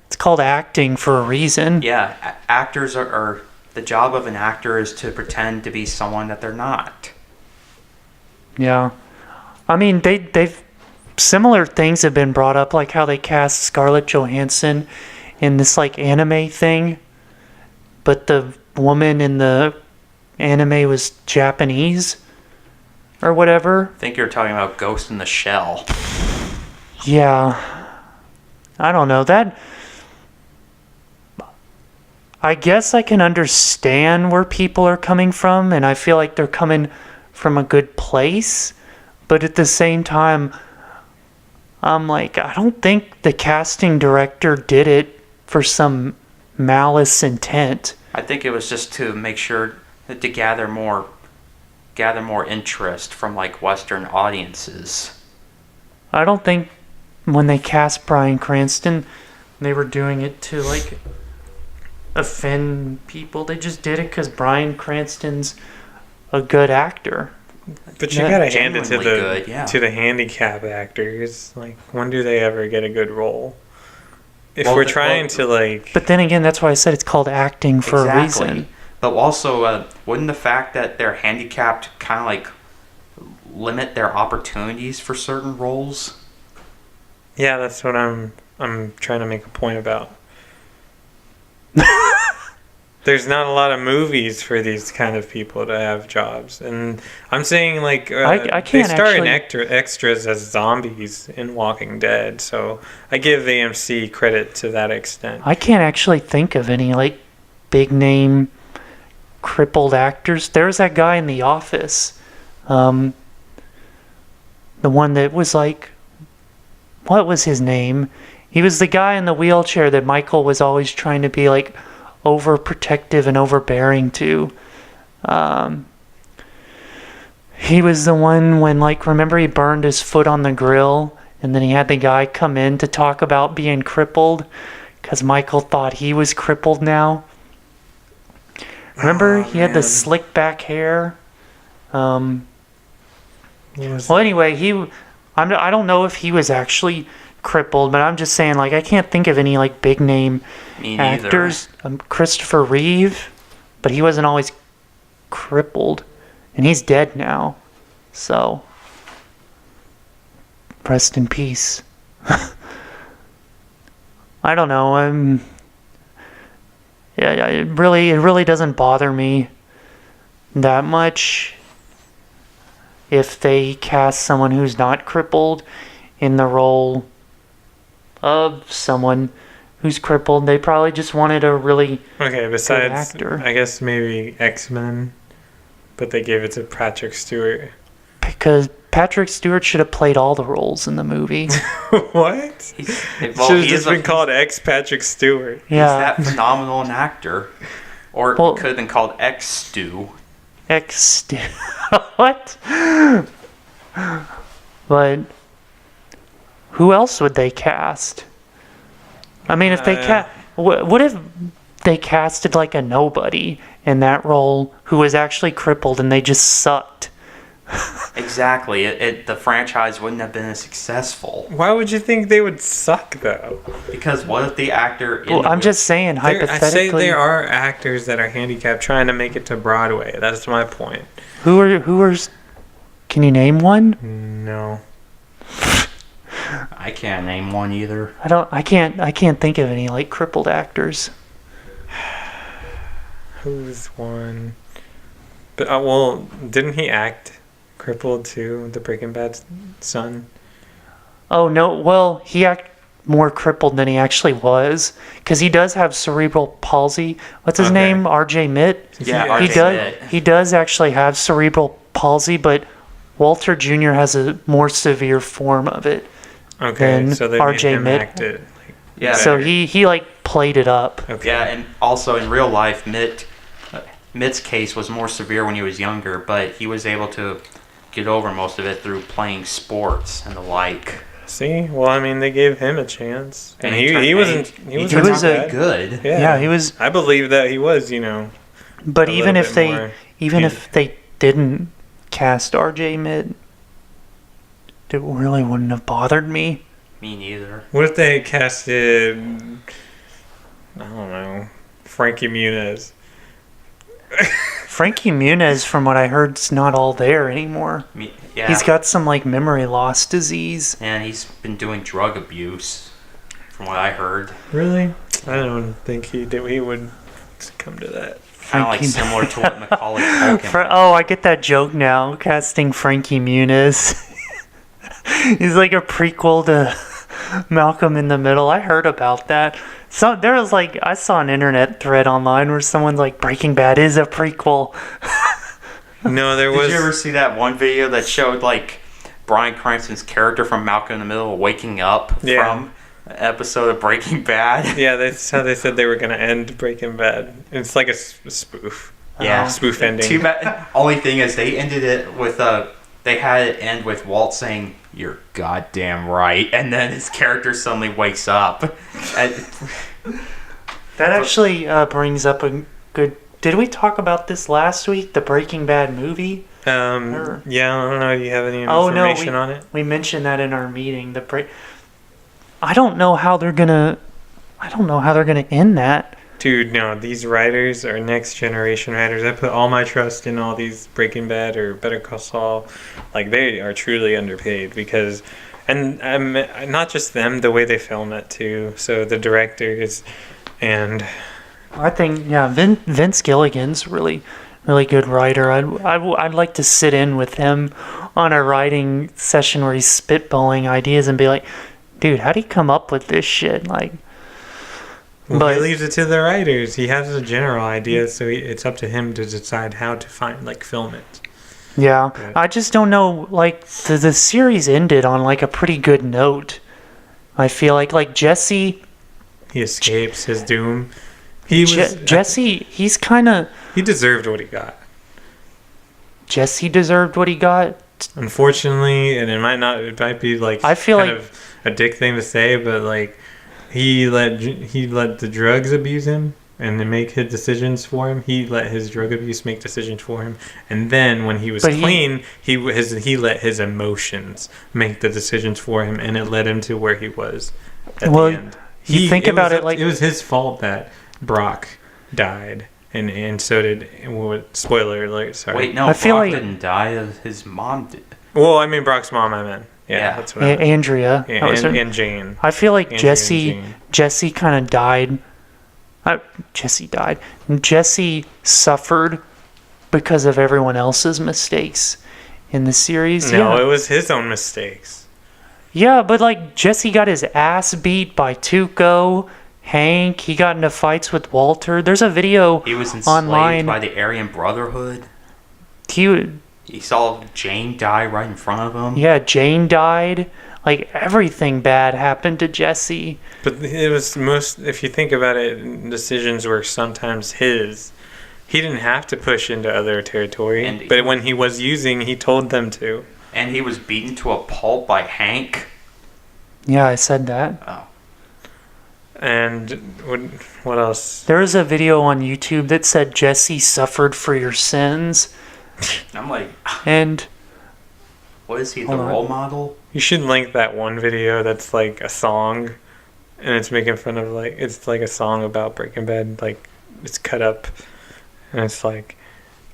it's called acting for a reason. Yeah, actors are the job of an actor is to pretend to be someone that they're not. Yeah. I mean, they've similar things have been brought up, like how they cast Scarlett Johansson in this like anime thing, but the woman in the anime was Japanese or whatever. I think you're talking about Ghost in the Shell. Yeah. I don't know. That I guess I can understand where people are coming from, and I feel like they're coming from a good place. But at the same time, I'm like, I don't think the casting director did it for some malice intent. I think it was just to make sure that to gather more interest from like Western audiences. I don't think when they cast Bryan Cranston, they were doing it to like offend people. They just did it because Bryan Cranston's a good actor. but you Yeah, gotta hand it to genuinely the good, yeah. to the handicap actors. Like, when do they ever get a good role? If Well, we're the- trying well- to like, But then again, that's why I said it's called acting for a reason. But also, wouldn't the fact that they're handicapped kind of like limit their opportunities for certain roles? yeah, that's what I'm trying to make a point about. There's not a lot of movies for these kind of people to have jobs, and I'm saying like I they can't star in actually- extras as zombies in Walking Dead, so I give AMC credit to that extent. I can't actually think of any like big name crippled actors. There's that guy in The Office, the one that was like, what was his name? He was the guy in the wheelchair that Michael was always trying to be like overprotective and overbearing to. He was the one when, like, remember he burned his foot on the grill and then he had the guy come in to talk about being crippled because Michael thought he was crippled now. Remember, Oh, he had the man. slick back hair. What was Well, anyway, I don't know if he was actually crippled, but I'm just saying, like, I can't think of any like big name Me neither. actors. Christopher Reeve, but he wasn't always crippled, and he's dead now. So, rest in peace. I don't know. Yeah, it really doesn't bother me that much if they cast someone who's not crippled in the role of someone who's crippled. They probably just wanted a really Okay, besides, actor. I guess maybe X-Men, but they gave it to Patrick Stewart. because Patrick Stewart should have played all the roles in the movie. What? He's, Should well, have he just is a- been called X Patrick Stewart. He's Yeah, that phenomenal an actor. Or Well- it could have been called X Stew. what? But who else would they cast? I mean, if they what if they casted like a nobody in that role who was actually crippled and they just sucked? Exactly. The franchise wouldn't have been as successful. Why would you think they would suck, though? Because what if the actor... Well, I'm just saying, I say hypothetically, there are actors that are handicapped trying to make it to Broadway. That's my point. who are? Can you name one? No. I can't name one either. I can't think of any like crippled actors. Who's one? But well, didn't he act crippled too? The Breaking Bad son. Oh no, well, he acted more crippled than he actually was, because he does have cerebral palsy. What's his Okay. name? R.J. Mitt. Yeah, He RJ does. Mitt. He does actually have cerebral palsy, but Walter Jr. has a more severe form of it. Okay, Then so they RJ made him Mitt. act it. Yeah. So better. he like played it up. Okay. Yeah, and also in real life, Mitt's case was more severe when he was younger, but he was able to get over most of it through playing sports and the like. See, well, I mean, they gave him a chance, and he turned- wasn't and he turned wasn't out bad. good. Yeah. He was. I believe that he was, But a even little if bit more if they didn't cast R.J. Mitt, it really wouldn't have bothered me. Me neither. What if they casted, I don't know, Frankie Muniz? Frankie Muniz, from what I heard, is not all there anymore. Yeah. He's got some like memory loss disease. And he's been doing drug abuse, from what I heard. Really? I don't think he would come to that. Kind of like Frankie- similar to what Macaulay Culkin. Oh, I get that joke now. Casting Frankie Muniz. He's like a prequel to Malcolm in the Middle. I heard about that. So there was like, I saw an internet thread online where someone's like, Breaking Bad is a prequel. No, there Did was. you ever see that one video that showed like Bryan Cranston's character from Malcolm in the Middle waking up Yeah. from an episode of Breaking Bad? Yeah, that's how they said they were gonna end Breaking Bad. It's like a spoof. Yeah. Spoof ending. Too bad. Only thing is, they ended it with they had it end with Walt saying, "You're goddamn right," and then his character suddenly wakes up. And, That actually brings up a good. Did we talk about this last week? The Breaking Bad movie? Yeah, I don't know. Do you have any Oh, no, information on it? We mentioned that in our meeting. I don't know how they're gonna. I don't know how they're gonna end that. Dude, no, these writers are next generation writers. I put all my trust in all these Breaking Bad or Better Call Saul. Like, they are truly underpaid because, and not just them, the way they film it too. So the directors and I think Vince Gilligan's really good writer. I'd like to sit in with him on a writing session where he's spitballing ideas and be like, dude, how do you come up with this shit? Like. well, But- he leaves it to the writers. He has a general idea, so it's up to him to decide how to film it. Yeah, Yeah. I just don't know. Like the series ended on like a pretty good note. I feel like Jesse, He escapes his doom. He was Jesse. He's kind of he deserved what he got. Jesse deserved what he got. Unfortunately, and it might be like I feel kind like- of a dick thing to say, but like he let the drugs abuse him and then make his decisions for him. He let his drug abuse make decisions for him, and then when he was But clean, he let his emotions make the decisions for him, and it led him to where he was at Well, the end. you think about it like- it was his fault that Brock died, and so did spoiler alert. Sorry. wait, no, I feel Brock like- didn't die. His mom did. Well, I mean Brock's mom. I meant Yeah. that's what I meant. Andrea. Yeah, that was her- and Jane. I feel like Andrea and Jesse Jane. kind of died. Jesse died. Jesse suffered because of everyone else's mistakes in the series. No, yeah. it was his own mistakes. Yeah, but like Jesse got his ass beat by Tuco, Hank. He got into fights with Walter. There's a video He was enslaved online. by the Aryan Brotherhood. He saw Jane die right in front of him. Yeah, Jane died. Like everything bad happened to Jesse. But it was if you think about it, decisions were sometimes his. He didn't have to push into other territory, but when he was using, he told them to. And he was beaten to a pulp by Hank. Yeah, I said that. Oh. And what else? There was a video on YouTube that said Jesse suffered for your sins. I'm like, And what is he, the Hold on. role model? You should link that one video that's like a song, and it's making fun of it's like a song about Breaking Bad. Like it's cut up, and it's like,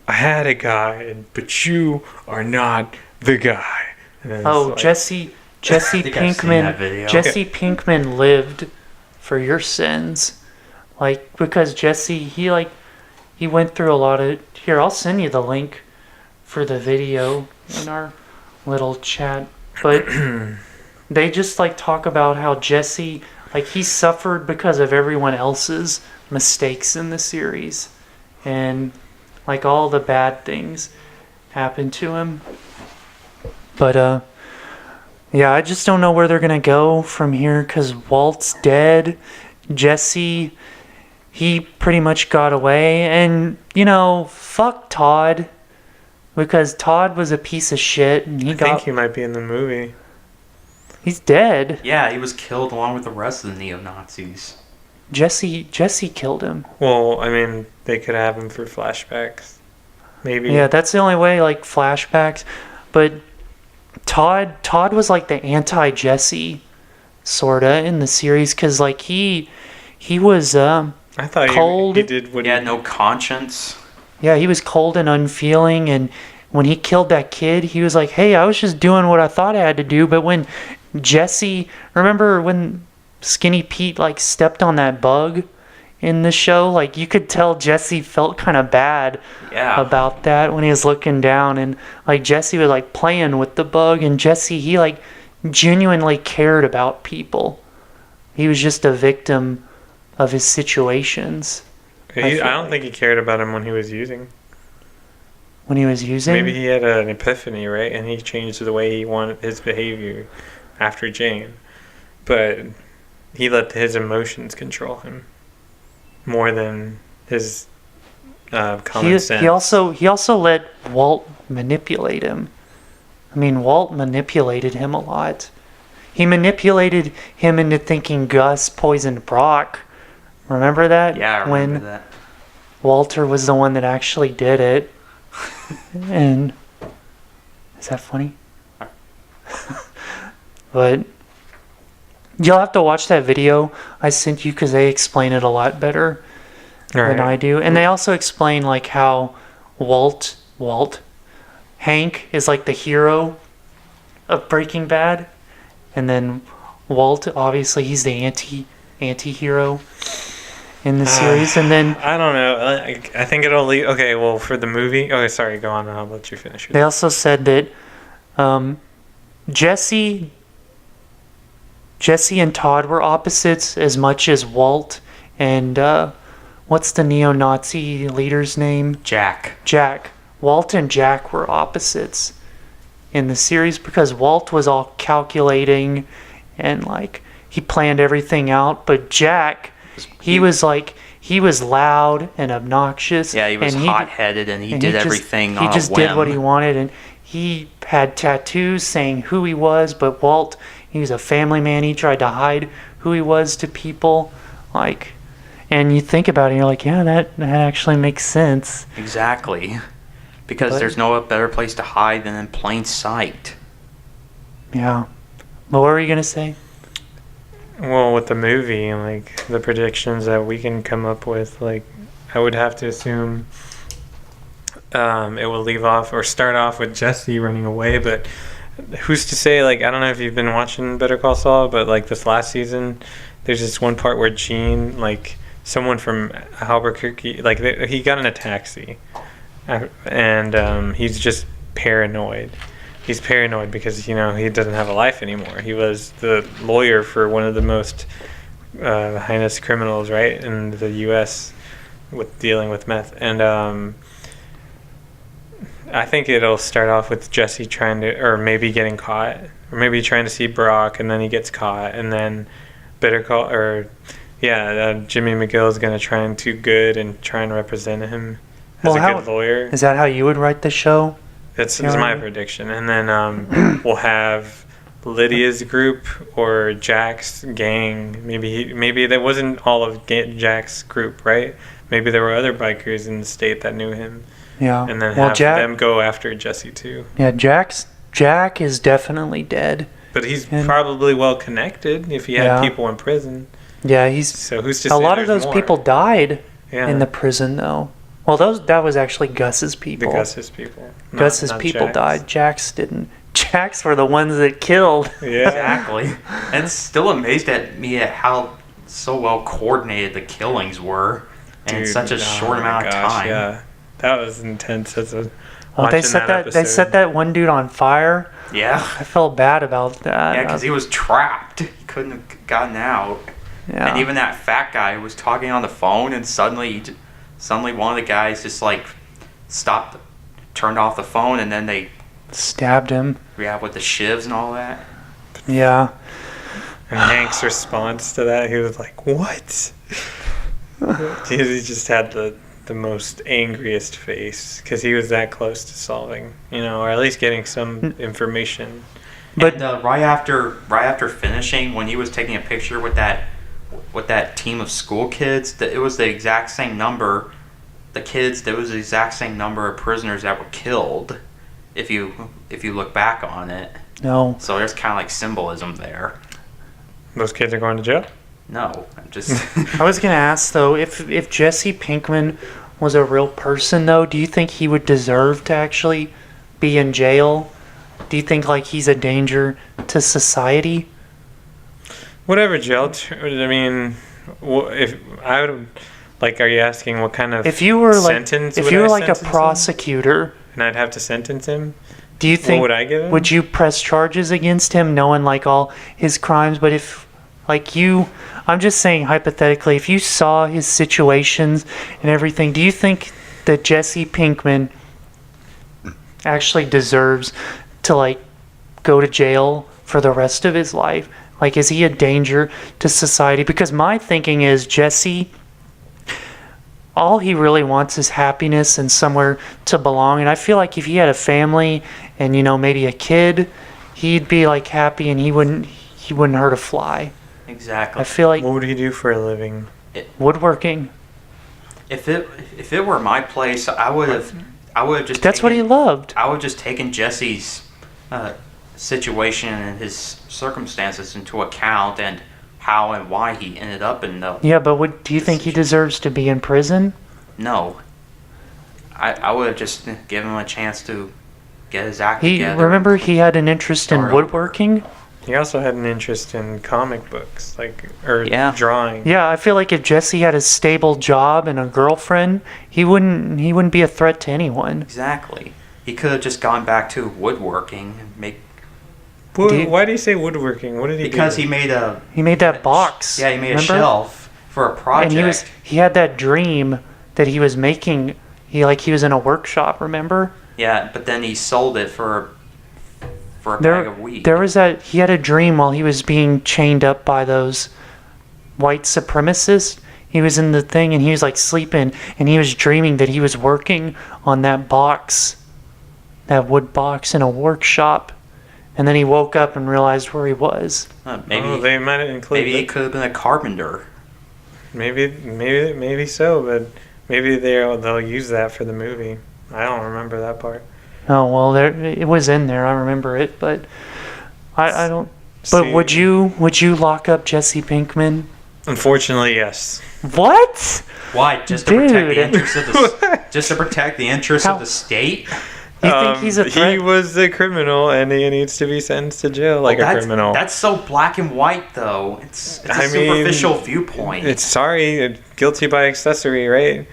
I had a guy, but you are not the guy. And then it's oh, like- Jesse I think I've seen that video. Jesse Pinkman lived for your sins. Like because Jesse he he went through a lot of. Here, I'll send you the link for the video in our little chat. But they just like talk about how Jesse, like, he suffered because of everyone else's mistakes in the series, and like all the bad things happened to him. But yeah, I just don't know where they're gonna go from here, because Walt's dead. Jesse, he pretty much got away, and fuck Todd, because Todd was a piece of shit, and I think he might be in the movie. He's dead. Yeah, he was killed along with the rest of the neo-Nazis. Jesse killed him. Well, I mean, they could have him for flashbacks. Maybe. Yeah, that's the only way, like, flashbacks. But Todd was like the anti-Jesse, sorta, in the series, because like he was I thought cold. he did what He had no conscience. Yeah, he was cold and unfeeling, and when he killed that kid, he was like, hey, I was just doing what I thought I had to do. But when Jesse, remember when Skinny Pete like stepped on that bug in the show? Like, you could tell Jesse felt kind of bad about that when he was looking down, and like Jesse was like playing with the bug, and Jesse, he like genuinely cared about people. He was just a victim of his situations. I don't think he cared about him when he was using. When he was using? Maybe he had an epiphany, right? And he changed the way he wanted his behavior after Jane. But he let his emotions control him more than his common sense. He also let Walt manipulate him. I mean, Walt manipulated him a lot. He manipulated him into thinking Gus poisoned Brock. Remember that? Yeah, I remember that. Walter was the one that actually did it. And is that funny? But you'll have to watch that video I sent you, because they explain it a lot better than I do. And they also explain like how Hank is like the hero of Breaking Bad, and then Walt, obviously he's the anti-hero in the series. And then I don't know. I think it'll leave. Okay, well, for the movie. Okay, sorry. Go on. I'll let you finish it. They also said that Jesse and Todd were opposites as much as Walt and what's the neo-Nazi leader's name? Jack. Walt and Jack were opposites in the series, because Walt was all calculating and like he planned everything out, but Jack, he was loud and obnoxious. Yeah, he was hot-headed, and he did everything on a whim. He just did what he wanted, and he had tattoos saying who he was, but Walt, he was a family man. He tried to hide who he was to people. Like, and you think about it, and you're like, yeah, that actually makes sense. Exactly. Because there's no better place to hide than in plain sight. Yeah. But what were you going to say? Well, with the movie, like, the predictions that we can come up with, like, I would have to assume it will leave off or start off with Jesse running away, but who's to say? Like, I don't know if you've been watching Better Call Saul, but like this last season, there's this one part where Gene, like someone from Albuquerque, like he got in a taxi, and he's just paranoid. He's paranoid because he doesn't have a life anymore. He was the lawyer for one of the most heinous criminals, right, in the U.S. with dealing with meth, and I think it'll start off with Jesse trying to, or maybe getting caught, or maybe trying to see Brock, and then he gets caught, and then Jimmy McGill is going to try and do good and try and represent him as a good lawyer. Is that how you would write the show? That's my prediction. And then we'll have Lydia's group or Jack's gang. Maybe that wasn't all of Jack's group, right? Maybe there were other bikers in the state that knew him. Yeah. And then have them go after Jesse too. Yeah, Jack is definitely dead. But he's probably well connected if he had people in prison. Yeah, so who's to say a lot of those people died in the prison though. Well, that was actually Gus's people. Gus's people. Gus's people died. Jack's didn't. Jack's were the ones that killed. Yeah, exactly. And it's still amazed at me at how so well coordinated the killings were. in such a short amount of time. Yeah, that was intense. As a Oh, they set that one dude on fire. Yeah. I felt bad about that. Yeah, because he was trapped. He couldn't have gotten out. Yeah. And even that fat guy was talking on the phone, and suddenly one of the guys just like stopped, turned off the phone, and then they stabbed him. Yeah, with the shivs and all that. Yeah. And Hank's response to that, he was like, "What?" He just had the most angriest face because he was that close to solving, or at least getting some information. But right after finishing, when he was taking a picture with that team of school kids, it was the exact same number. There was the exact same number of prisoners that were killed. If you look back on it. No. So there's kind of like symbolism there. Those kids are going to jail? No, I'm just. I was gonna ask though, if Jesse Pinkman was a real person though, do you think he would deserve to actually be in jail? Do you think like he's a danger to society? Whatever jail. I mean, if I would like, are you asking what kind of if you were sentence? Like, if you were like a prosecutor, and I'd have to sentence him. Do you think? What would I give him? Would you press charges against him, knowing like all his crimes? But if like I'm just saying hypothetically, if you saw his situations and everything, do you think that Jesse Pinkman actually deserves to like go to jail for the rest of his life? Like, is he a danger to society? Because my thinking is Jesse, all he really wants is happiness and somewhere to belong. And I feel like if he had a family and, maybe a kid, he'd be like happy and he wouldn't hurt a fly. Exactly. I feel like. What would he do for a living? Woodworking. If it were my place, I would have just. That's what he loved. I would have just taken Jesse's situation and his circumstances into account and how and why he ended up in the. Yeah, but do you think he deserves to be in prison? No. I would have just given him a chance to get his act together. Remember, he had an interest in woodworking. He also had an interest in comic books, drawing. Yeah, I feel like if Jesse had a stable job and a girlfriend, he wouldn't be a threat to anyone. Exactly. He could have just gone back to woodworking and make. Why do you say woodworking? What did he do? Because he made that box. Yeah, he made remember? A shelf for a project. And he had that dream that he was making. He was in a workshop. Remember? Yeah, but then he sold it for a bag of weed. He had a dream while he was being chained up by those white supremacists. He was in the thing and he was like sleeping and he was dreaming that he was working on that wood box in a workshop. And then he woke up and realized where he was. Maybe they might have included. Maybe he could have been a carpenter. Maybe so, but maybe they'll use that for the movie. I don't remember that part. Oh well, it was in there. I remember it, but I don't. But would you lock up Jesse Pinkman? Unfortunately, yes. What? Why? Just to protect the interests of the just to protect the interests of the state? You think he's a threat? He was a criminal, and he needs to be sentenced to jail a criminal. That's so black and white, though. It's a superficial viewpoint. It's guilty by accessory, right?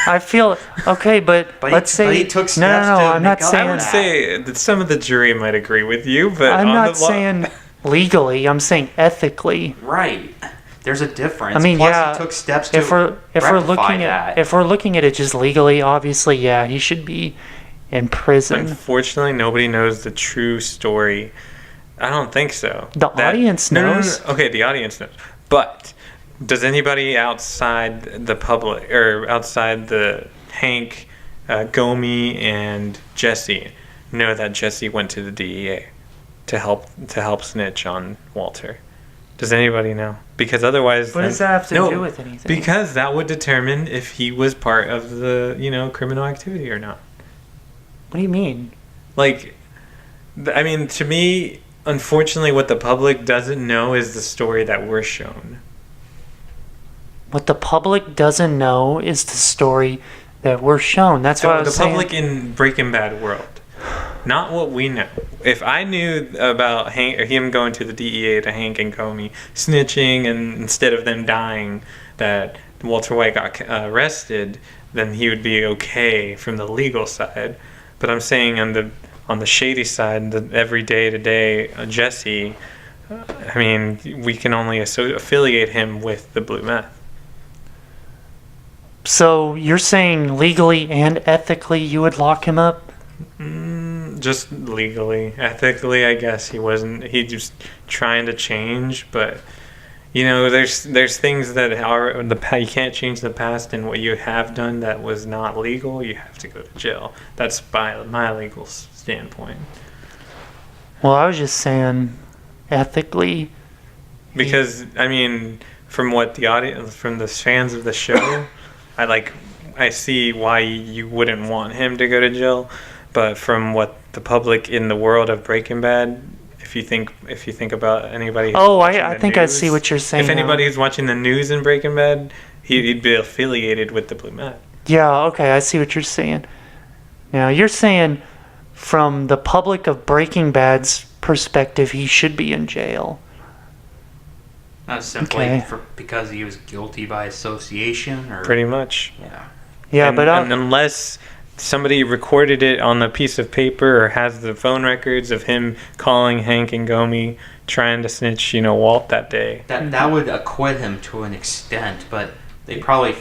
I feel okay, but let's say he took steps. No. I'm not saying. I would say that some of the jury might agree with you, but I'm not saying legally. I'm saying ethically. Right. There's a difference. I mean, Plus, he took steps to if we're looking at it just legally, obviously, yeah, he should be in prison. Unfortunately, nobody knows the true story. I don't think so. The audience knows. No. Okay, the audience knows. But does anybody outside the public or outside the Hank, Gomi, and Jesse know that Jesse went to the DEA to help snitch on Walter? Does anybody know? Because otherwise, what does that have to do with anything? Because that would determine if he was part of the criminal activity or not. What do you mean? To me, unfortunately, what the public doesn't know is the story that we're shown. What the public doesn't know is the story that we're shown. That's what I was saying. The public in Breaking Bad world. Not what we know. If I knew about him going to the DEA to Hank and Comey, snitching, and instead of them dying, that Walter White got arrested, then he would be okay from the legal side. But I'm saying on the shady side, the every day to day Jesse, I mean, we can only affiliate him with the blue meth. So you're saying legally and ethically you would lock him up? Just legally. Ethically, I guess he wasn't. He just trying to change, but you know, there's things that are you can't change the past, and what you have done that was not legal, you have to go to jail. That's by my legal standpoint. Well, I was just saying ethically. Because I mean, from what the audience, from the fans of the show, I see why you wouldn't want him to go to jail, but from what the public in the world of Breaking Bad, if you think about anybody. I think I see what you're saying. If anybody who's watching the news in Breaking Bad, he'd be affiliated with the blue meth. Yeah, okay, I see what you're saying. Now you're saying from the public of Breaking Bad's perspective, he should be in jail. Not simply Okay. because he was guilty by association, or Pretty much. yeah. Yeah, and unless somebody recorded it on a piece of paper or has the phone records of him calling Hank and Gomi trying to snitch, Walt that day. That would acquit him to an extent, but they probably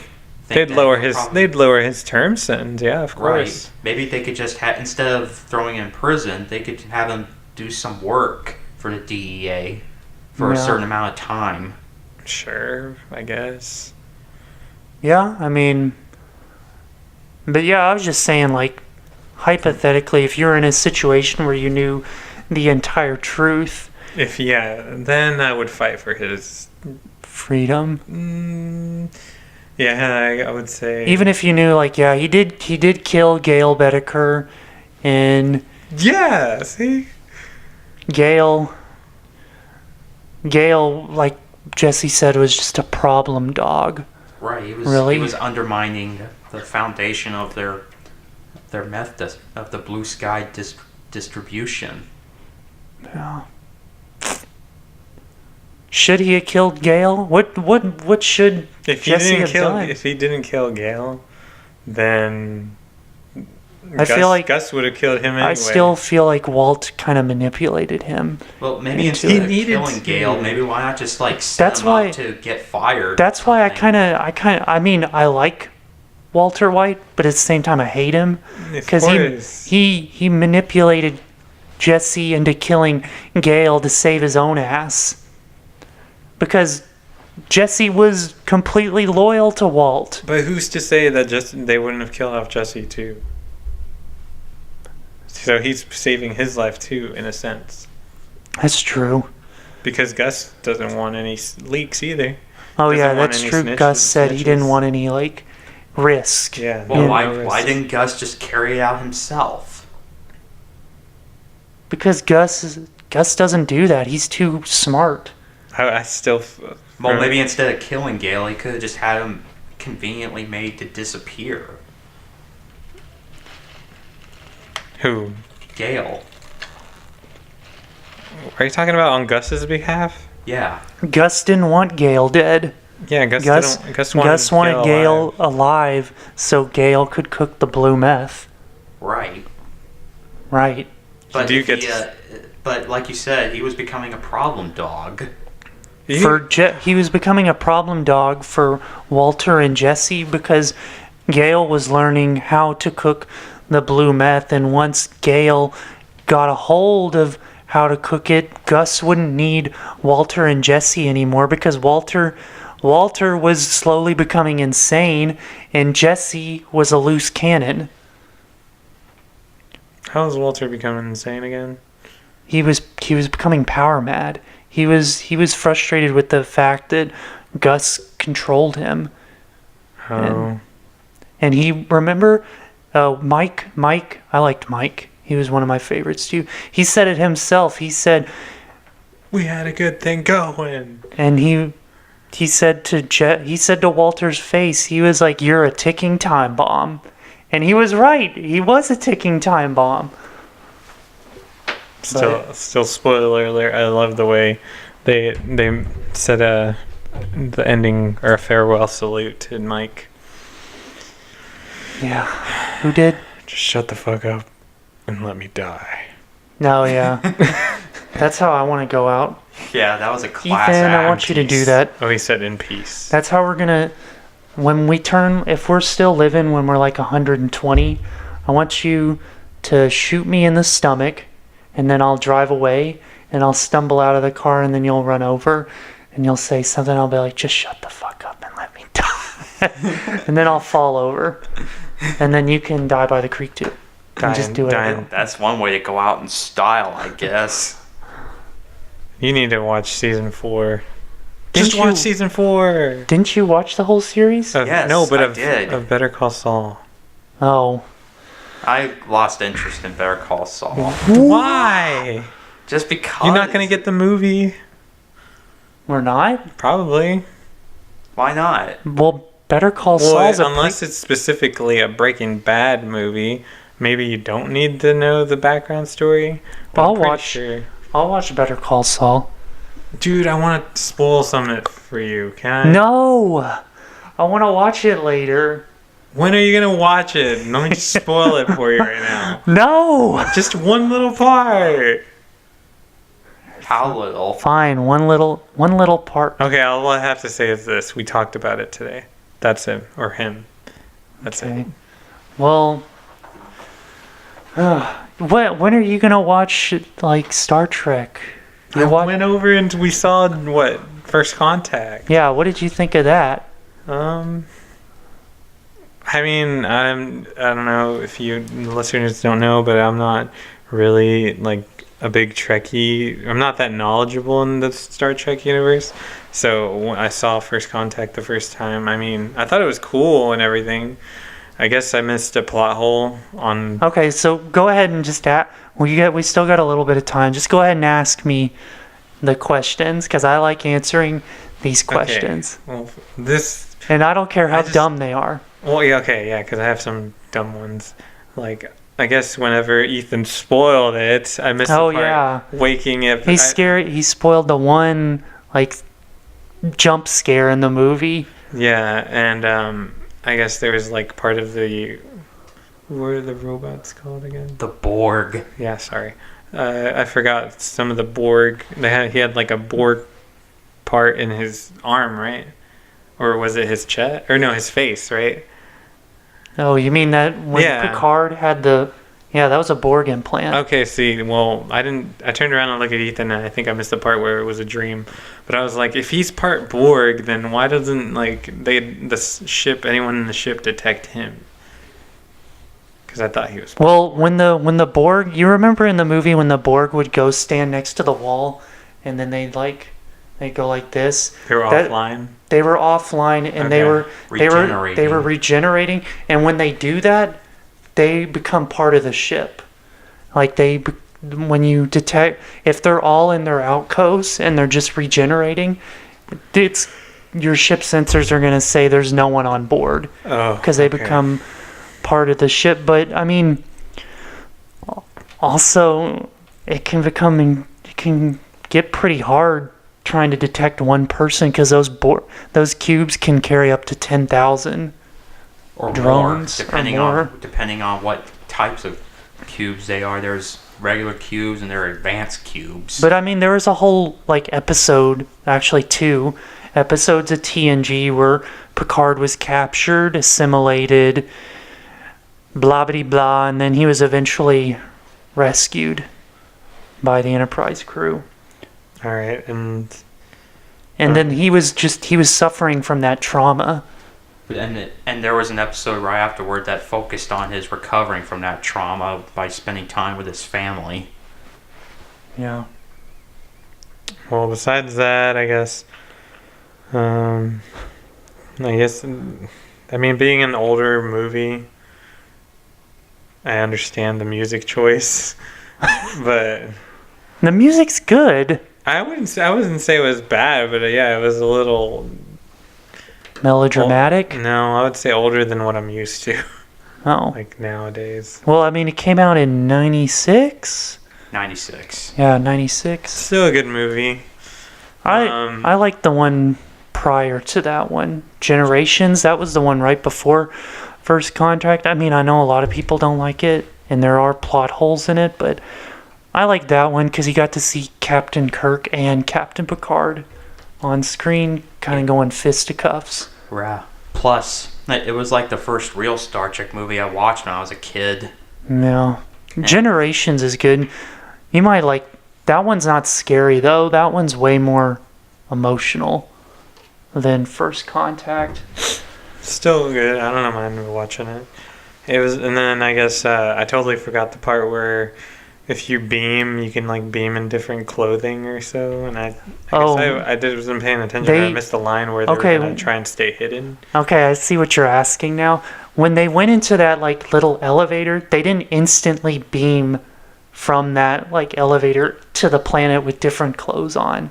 They'd lower his term sentence. Yeah, of course. Right. Maybe they could just instead of throwing him in prison, they could have him do some work for the DEA for a certain amount of time. Sure, I guess. Yeah, I mean, but yeah, I was just saying, like, hypothetically, if you're in a situation where you knew the entire truth, then I would fight for his freedom. Yeah, I would say. Even if you knew, like, yeah, he did kill Gail Bedecker, and yeah, see, Gail, like Jesse said, was just a problem dog. Right. He was undermining the foundation of their meth of the Blue Sky distribution. Yeah. Should he have killed Gail? What should Jesse have done? If he didn't kill Gail, then I feel like Gus would have killed him anyway. I still feel like Walt kind of manipulated him. Well, maybe instead of killing Gail, maybe why not just set him up to get fired? That's why I mean, I like Walter White, but at the same time I hate him because he manipulated Jesse into killing Gail to save his own ass. Because Jesse was completely loyal to Walt. But who's to say that they wouldn't have killed off Jesse too? So he's saving his life too, in a sense. That's true. Because Gus doesn't want any leaks either. Oh yeah, that's true. Gus said he didn't want any risk. Yeah. Well, why didn't Gus just carry it out himself? Because Gus doesn't do that. He's too smart. I still. Well, maybe instead of killing Gail, he could have just had him conveniently made to disappear. Who? Gail. Are you talking about on Gus's behalf? Yeah. Gus didn't want Gail dead. Yeah, Gus wanted Gail alive so Gail could cook the blue meth. Right. Right. But but like you said, he was becoming a problem dog. He was becoming a problem dog for Walter and Jesse because Gail was learning how to cook the blue meth, and once Gail got a hold of how to cook it, Gus wouldn't need Walter and Jesse anymore because Walter was slowly becoming insane and Jesse was a loose cannon. How is Walter becoming insane again? He was becoming power mad. He was frustrated with the fact that Gus controlled him. Oh. And he, remember, Mike, I liked Mike. He was one of my favorites too. He said it himself. He said, "We had a good thing going." And he said to Walter's face, he was like, "You're a ticking time bomb." And he was right. He was a ticking time bomb. Still, spoiler alert. I love the way they said the ending or a farewell salute to Mike. Yeah. Who did? Just shut the fuck up and let me die. No, yeah. That's how I want to go out. Yeah, that was a class Ethan, I act. want you to do that. Oh, he said in peace. That's how we're gonna. When we turn, if we're still living when we're like 120, I want you to shoot me in the stomach, and then I'll drive away, and I'll stumble out of the car, and then you'll run over, and you'll say something. I'll be like, just shut the fuck up and let me die. And then I'll fall over, and then you can die by the creek too. And just do it. That's one way to go out in style, I guess. You need to watch season 4. Didn't Just watch you- season 4. Didn't you watch the whole series? Yes, no, but I did. of Better Call Saul. Oh. I lost interest in Better Call Saul. Why? Just because. You're not gonna get the movie. We're not? Probably. Why not? Well, Better Call Saul's a unless it's specifically a Breaking Bad movie, maybe you don't need to know the background story. But I'll I'm pretty watch. Sure. I'll watch Better Call Saul. Dude, I want to spoil some of it for you. Can I? No! I want to watch it later. When are you gonna watch it? Let me just spoil it for you right now. No! Just one little part. How little? Fine, one little part. Okay, all I have to say is this: we talked about it today. That's him or him. That's Okay. it. Well, when are you gonna watch like Star Trek? I went over and we saw what First Contact. Yeah, what did you think of that? I mean, I don't know if you listeners don't know, but I'm not really like a big Trekkie. I'm not that knowledgeable in the Star Trek universe. So when I saw First Contact the first time, I mean, I thought it was cool and everything. I guess I missed a plot hole on. Okay, so go ahead and just we still got a little bit of time. Just go ahead and ask me the questions because I like answering these questions, Okay. Well, this. and I don't care how I just- dumb they are. Well, yeah, okay, yeah, because I have some dumb ones. Like, I guess whenever Ethan spoiled it, I missed Oh, the part yeah. waking up. He's scared. He spoiled the one like jump scare in the movie. Yeah, and I guess there was like part of the. What are the robots called again? The Borg. Yeah, sorry. I forgot some of the Borg. He had like a Borg part in his arm, right? Or was it his chest? Or no, his face, right? Oh, you mean that when Yeah. Picard had the? Yeah, that was a Borg implant. Okay, see, well, I turned around and looked at Ethan, and I think I missed the part where it was a dream. But I was like, if he's part Borg, then why doesn't anyone in the ship detect him? Because I thought he was. Well, when the Borg, you remember in the movie when the Borg would go stand next to the wall, and then they go like this. They were offline. They were offline, and Okay. they were regenerating. And when they do that, they become part of the ship. Like when you detect if they're all in their outposts and they're just regenerating, it's your ship sensors are gonna say there's no one on board because they become part of the ship. But I mean, also it can get pretty hard trying to detect one person because those cubes can carry up to 10,000 Or drones more, or depending on what types of cubes they are. There's regular cubes and there are advanced cubes. But I mean, there was a whole episode, actually 2 episodes of TNG where Picard was captured, assimilated, blah blah blah, and then he was eventually rescued by the Enterprise crew. All right, and then he was suffering from that trauma. And there was an episode right afterward that focused on his recovering from that trauma by spending time with his family. Yeah. well, besides that, I guess, I mean, being an older movie, I understand the music choice, but The music's good. I wouldn't say it was bad, but yeah, it was a little Melodramatic. No, I would say older than what I'm used to, Oh. like nowadays. Well, I mean, it came out in 96? 96. Yeah, 96. Still a good movie. I like the one prior to that one. Generations, that was the one right before First Contact. I mean, I know a lot of people don't like it, and there are plot holes in it, but I like that one because you got to see Captain Kirk and Captain Picard on screen, kind of going fisticuffs. Right. Plus, it was like the first real Star Trek movie I watched when I was a kid. No. Generations is good. You might like... That one's not scary, though. That one's way more emotional than First Contact. Still good. I don't mind watching it. It was, and then I guess I totally forgot the part where if you beam, you can like beam in different clothing or so. And I wasn't paying attention. I missed the line where they were gonna try and stay hidden. Okay, I see what you're asking now. When they went into that like little elevator, they didn't instantly beam from that like elevator to the planet with different clothes on.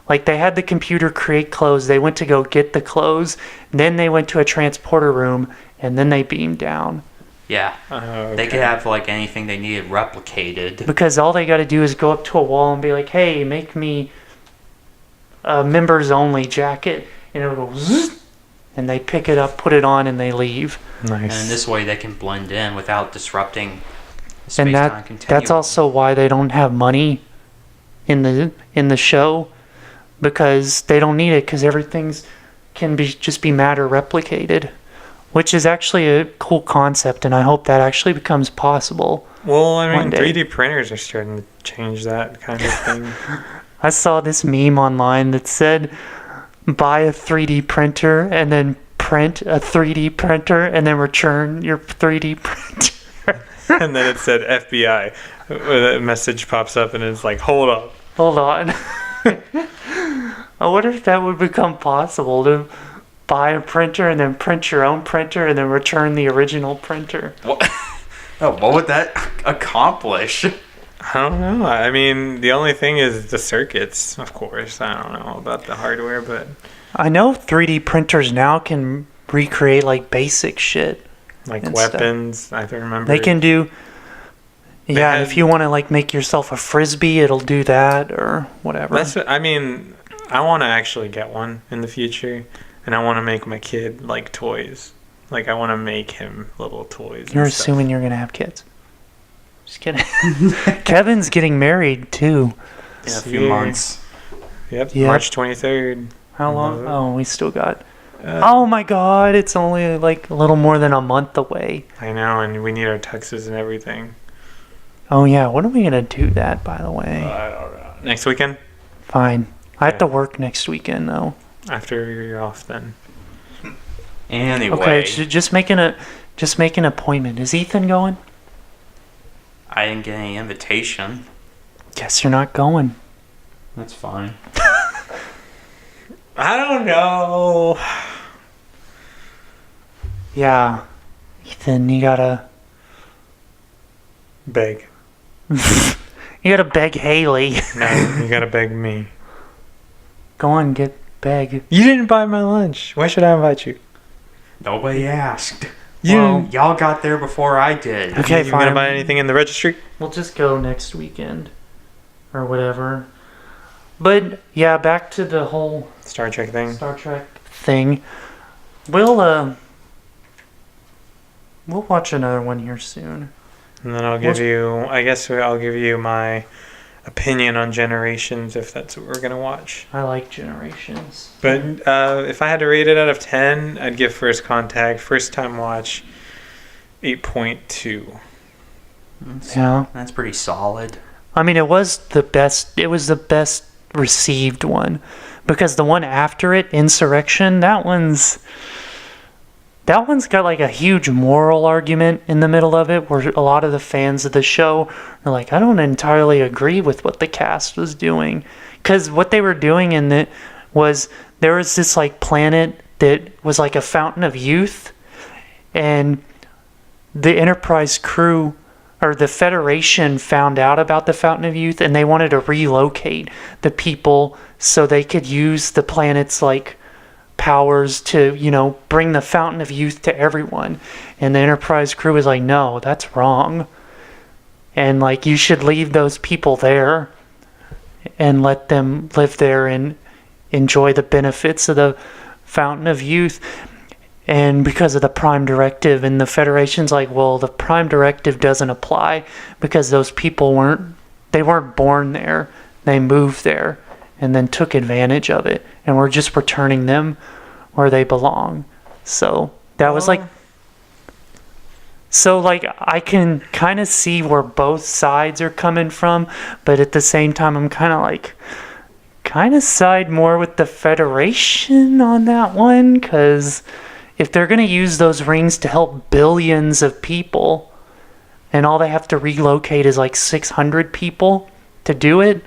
Like they had the computer create clothes, they went to go get the clothes, then they went to a transporter room, and then they beamed down. Yeah. Okay. They could have like anything they needed replicated. Because all they got to do is go up to a wall and be like, hey, make me a members only jacket, and it'll go zzz, and they pick it up, put it on, and they leave. Nice. And this way they can blend in without disrupting the space-time And continuum. that's also why they don't have money in the show, because they don't need it, because everything's can just be matter replicated, which is actually a cool concept, and I hope that actually becomes possible. Well, I mean, one day. 3D printers are starting to change that kind of thing. I saw this meme online that said, buy a 3D printer and then print a 3D printer and then return your 3D printer. And then it said FBI. A message pops up and it's like, hold up. Hold on. I wonder if that would become possible, to buy a printer and then print your own printer and then return the original printer. What would that accomplish? I don't know. I mean, the only thing is the circuits, of course. I don't know about the hardware, but... I know 3D printers now can recreate like basic shit. Like and weapons, stuff. I remember. They can do... Yeah, if you want to like make yourself a frisbee, it'll do that or whatever. I mean, I want to actually get one in the future, and I want to make my kid like toys. Like I want to make him little toys. You're and stuff. assuming you're gonna have kids. Just kidding. Kevin's getting married too. In a few months. Yep, Yep. March 23rd. How long? Love it. Oh, we still got... oh my god, it's only like a little more than a month away. I know, and we need our tuxes and everything. Oh yeah, when are we gonna do that, by the way? I don't know. Next weekend? Fine. I have Yeah. to work next weekend though. After you're off, then. Anyway. Okay, just make an appointment. Is Ethan going? I didn't get any invitation. Guess you're not going. That's fine. I don't know. Yeah. Ethan, you gotta Beg. beg Haley. No, you gotta beg me. Go on, beg. You didn't buy my lunch. Why should I invite you? Nobody asked. Well, Y'all got there before I did. Okay, you fine. gonna buy anything in the registry? We'll just go next weekend. Or whatever. But, yeah, back to the whole Star Trek thing. Star Trek thing. We'll watch another one here soon. And then I'll give you my opinion on Generations, if that's what we're gonna watch. I like Generations. But if I had to rate it out of 10, I'd give First Contact, first time watch, 8.2. Yeah. That's pretty solid. I mean, it was the best received one. Because the one after it, Insurrection, that one's got like a huge moral argument in the middle of it, where a lot of the fans of the show are like, I don't entirely agree with what the cast was doing. Because what they were doing in it was, there was this like planet that was like a fountain of youth, and the Enterprise crew, or the Federation, found out about the Fountain of Youth, and they wanted to relocate the people so they could use the planet's like powers to, bring the Fountain of Youth to everyone. And the Enterprise crew was like, no, that's wrong. And like, you should leave those people there and let them live there in enjoy the benefits of the Fountain of Youth. And because of the Prime Directive, and the Federation's like, well, the Prime Directive doesn't apply because those people weren't born there. They moved there and then took advantage of it. And we're just returning them where they belong. So that was like... So, like, I can kind of see where both sides are coming from, but at the same time, I'm kind of side more with the Federation on that one, because if they're going to use those rings to help billions of people, and all they have to relocate is like 600 people to do it,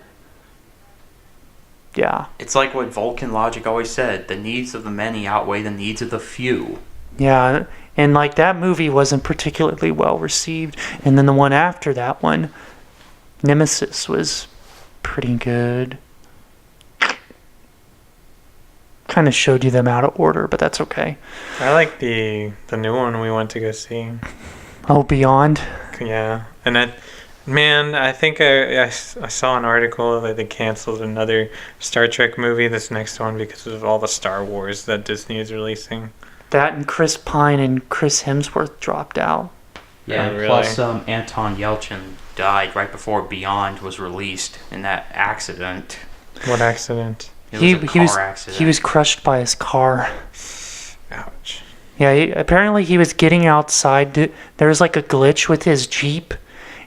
yeah. It's like what Vulcan logic always said, the needs of the many outweigh the needs of the few. Yeah, and like that movie wasn't particularly well received. And then the one after that one, Nemesis, was pretty good. Kind of showed you them out of order, but that's okay. I like the new one we went to go see. Oh, Beyond? Yeah. And I think I saw an article that they canceled another Star Trek movie, this next one, because of all the Star Wars that Disney is releasing. That and Chris Pine and Chris Hemsworth dropped out. Yeah, really? plus Anton Yelchin died right before Beyond was released in that accident. What accident? It was a car accident. He was crushed by his car. Ouch. Yeah, apparently he was getting outside. There was like a glitch with his Jeep,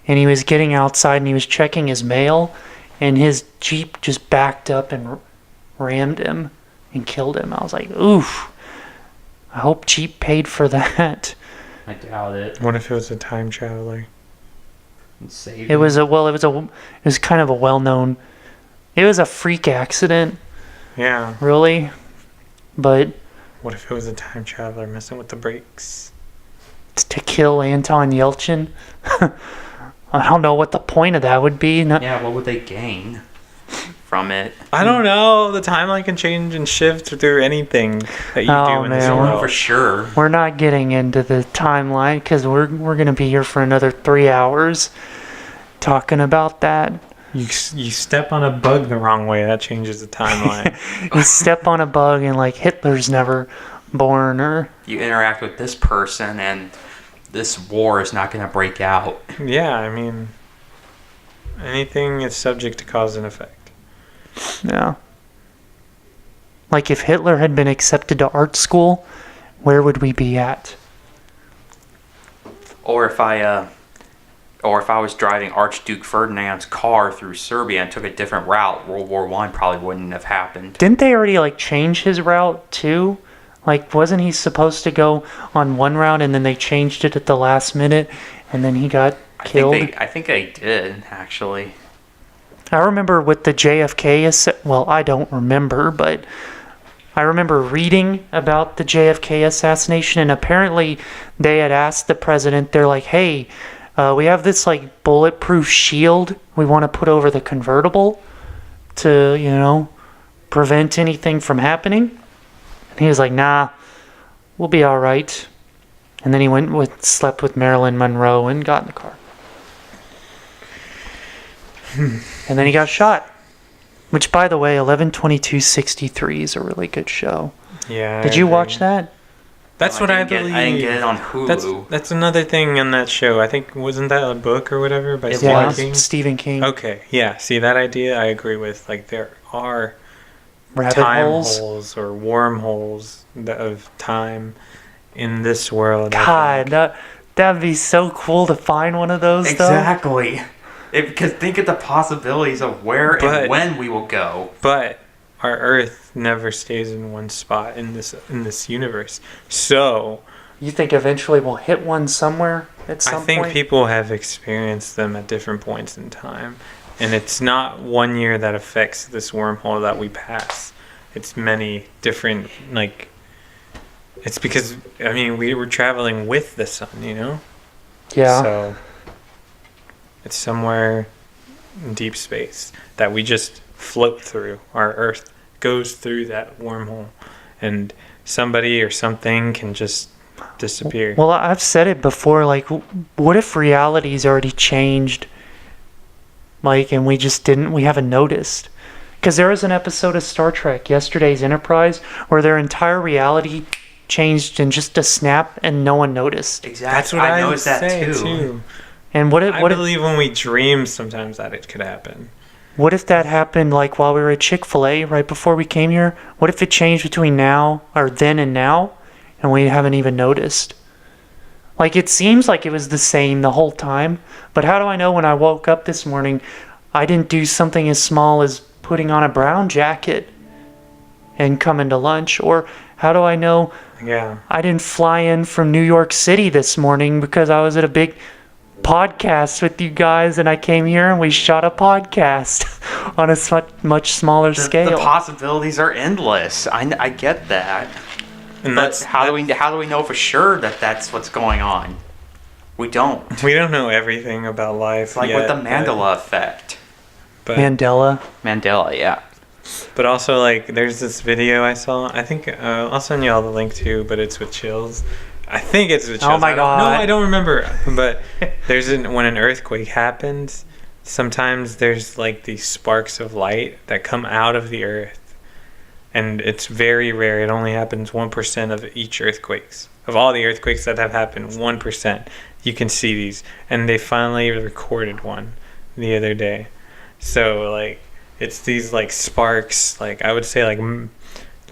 and he was getting outside and he was checking his mail, and his Jeep just backed up and rammed him and killed him. I was like, oof. I hope Jeep paid for that. I doubt it. What if it was a time traveler? It was kind of a well-known. It was a freak accident, Yeah. really, but What if it was a time traveler messing with the brakes? to kill Anton Yelchin, I don't know what the point of that would be. Yeah, what would they gain from it? I don't know. The timeline can change and shift through anything that you do in this man. world. For sure. We're not getting into the timeline because we're gonna be here for another 3 hours talking about that. You step on a bug the wrong way, that changes the timeline. You step on a bug and like Hitler's never born, or You interact with this person and this war is not going to break out. Yeah, I mean, anything is subject to cause and effect. yeah. Like if Hitler had been accepted to art school, where would we be at? Or if I was driving Archduke Ferdinand's car through Serbia and took a different route, World War I probably wouldn't have happened. Didn't they already like change his route too? Like wasn't he supposed to go on one route and then they changed it at the last minute and then he got killed? I think they did, actually. I remember with the JFK, well, I don't remember, but I remember reading about the JFK assassination, and apparently they had asked the president, they're like, hey, we have this like bulletproof shield we want to put over the convertible to, prevent anything from happening. And he was like, nah, we'll be all right. And then he slept with Marilyn Monroe and got in the car. And then he got shot. Which, by the way, 11/22/63 is a really good show. Yeah. Did you watch that? That's what I believe. I didn't get it on Hulu. That's another thing in that show. I think, wasn't that a book or whatever by It Stephen was. King? Stephen King. Okay, yeah. See, that idea I agree with. Like, there are Rabbit time holes. holes or wormholes of time in this world. God, that'd be so cool to find one of those, Exactly. Because think of the possibilities of where and when we will go. But our Earth never stays in one spot in this universe. So You think eventually we'll hit one somewhere at some I think point? people have experienced them at different points in time. And it's not 1 year that affects this wormhole that we pass. It's many different, it's because, we were traveling with the sun, Yeah. So it's somewhere in deep space that we just float through. Our Earth goes through that wormhole. And somebody or something can just disappear. Well, I've said it before, what if reality's already changed? And we haven't noticed? Because there was an episode of Star Trek, Yesterday's Enterprise, where their entire reality changed in just a snap and no one noticed. Exactly. That's what I noticed that say too. too. And what I if believe when we dream sometimes that it could happen. what if that happened like while we were at Chick-fil-A right before we came here? What if it changed between now or then and now and we haven't even noticed? Like it seems like it was the same the whole time, but how do I know when I woke up this morning I didn't do something as small as putting on a brown jacket and coming to lunch? Or how do I know Yeah. I didn't fly in from New York City this morning because I was at a big podcast with you guys and I came here and we shot a podcast on a much smaller scale. The possibilities are endless. I get that. And But how do we know for sure that that's what's going on? We don't. we don't know everything about life. It's like yet, with the Mandela effect. but Mandela. Mandela, yeah. But also, like, there's this video I saw. I think I'll send you all the link too, but it's with chills. I think it's with chills. Oh my God. No, I don't remember. But when an earthquake happens, sometimes there's like these sparks of light that come out of the earth, and it's very rare. It only happens 1% of each earthquakes. Of all the earthquakes that have happened, 1% you can see these, and they finally recorded one the other day. So like. It's these like sparks, like I would say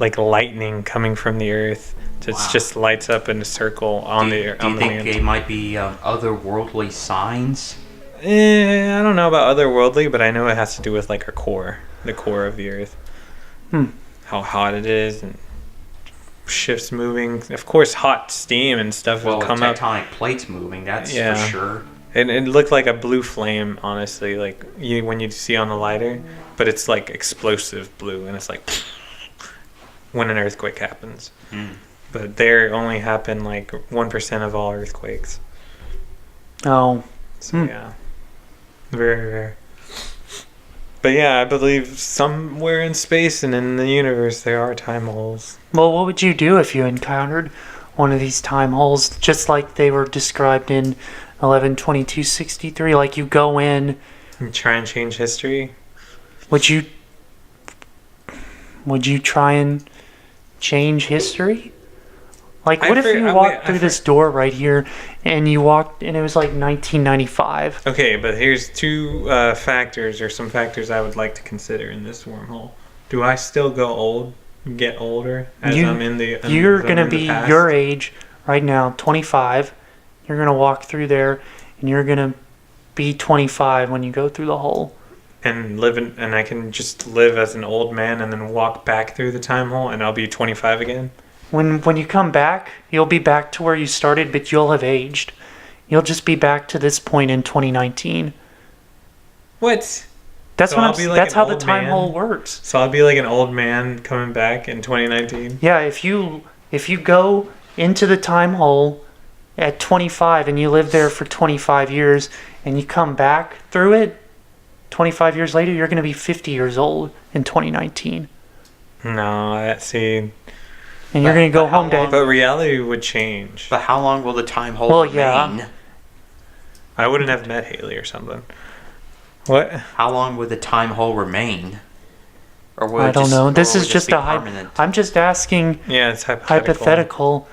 like lightning coming from the earth. It Wow. just lights up in a circle on Do you the think mantle. they might be otherworldly signs? I don't know about otherworldly, but I know it has to do with like our core, the core of the earth. How hot it is and shifts moving. Of course, hot steam and stuff will Well, come with up. tectonic plates moving, that's Yeah. for sure. And it looked like a blue flame, honestly, like when you see on the lighter, but it's like explosive blue, and it's like when an earthquake happens. But there only happen like 1% of all earthquakes. Oh. So yeah, very rare. But yeah, I believe somewhere in space and in the universe there are time holes. Well, what would you do if you encountered one of these time holes, just like they were described in 11/22/63? Like you go in, And try and change history. would you try and change history? Like, what if you walked through this door right here and you walked and it was like 1995? Okay, but here's two factors or some factors I would like to consider in this wormhole. Do I still get older as I'm in the You're as I'm gonna in the be past? your age right now, 25. You're gonna walk through there and you're gonna be 25 when you go through the hole. and and I can just live as an old man and then walk back through the time hole and I'll be 25 again. When you come back, you'll be back to where you started, but you'll have aged. You'll just be back to this point in 2019. What? That's So what I'll I'm. be like That's an how the old time man? hole works. So I'll be like an old man coming back in 2019. Yeah, if you go into the time hole at 25 and you live there for 25 years and you come back through it 25 years later, you're going to be 50 years old in 2019. No, see. And you're going to go home to... But reality would change. But how long will the time hole Well, remain? yeah. I wouldn't have met Haley or something. What? How long would the time hole remain? Or will I it don't just, know. or This will is it just be a permanent? I'm just asking Yeah, it's hypothetical. hypothetical,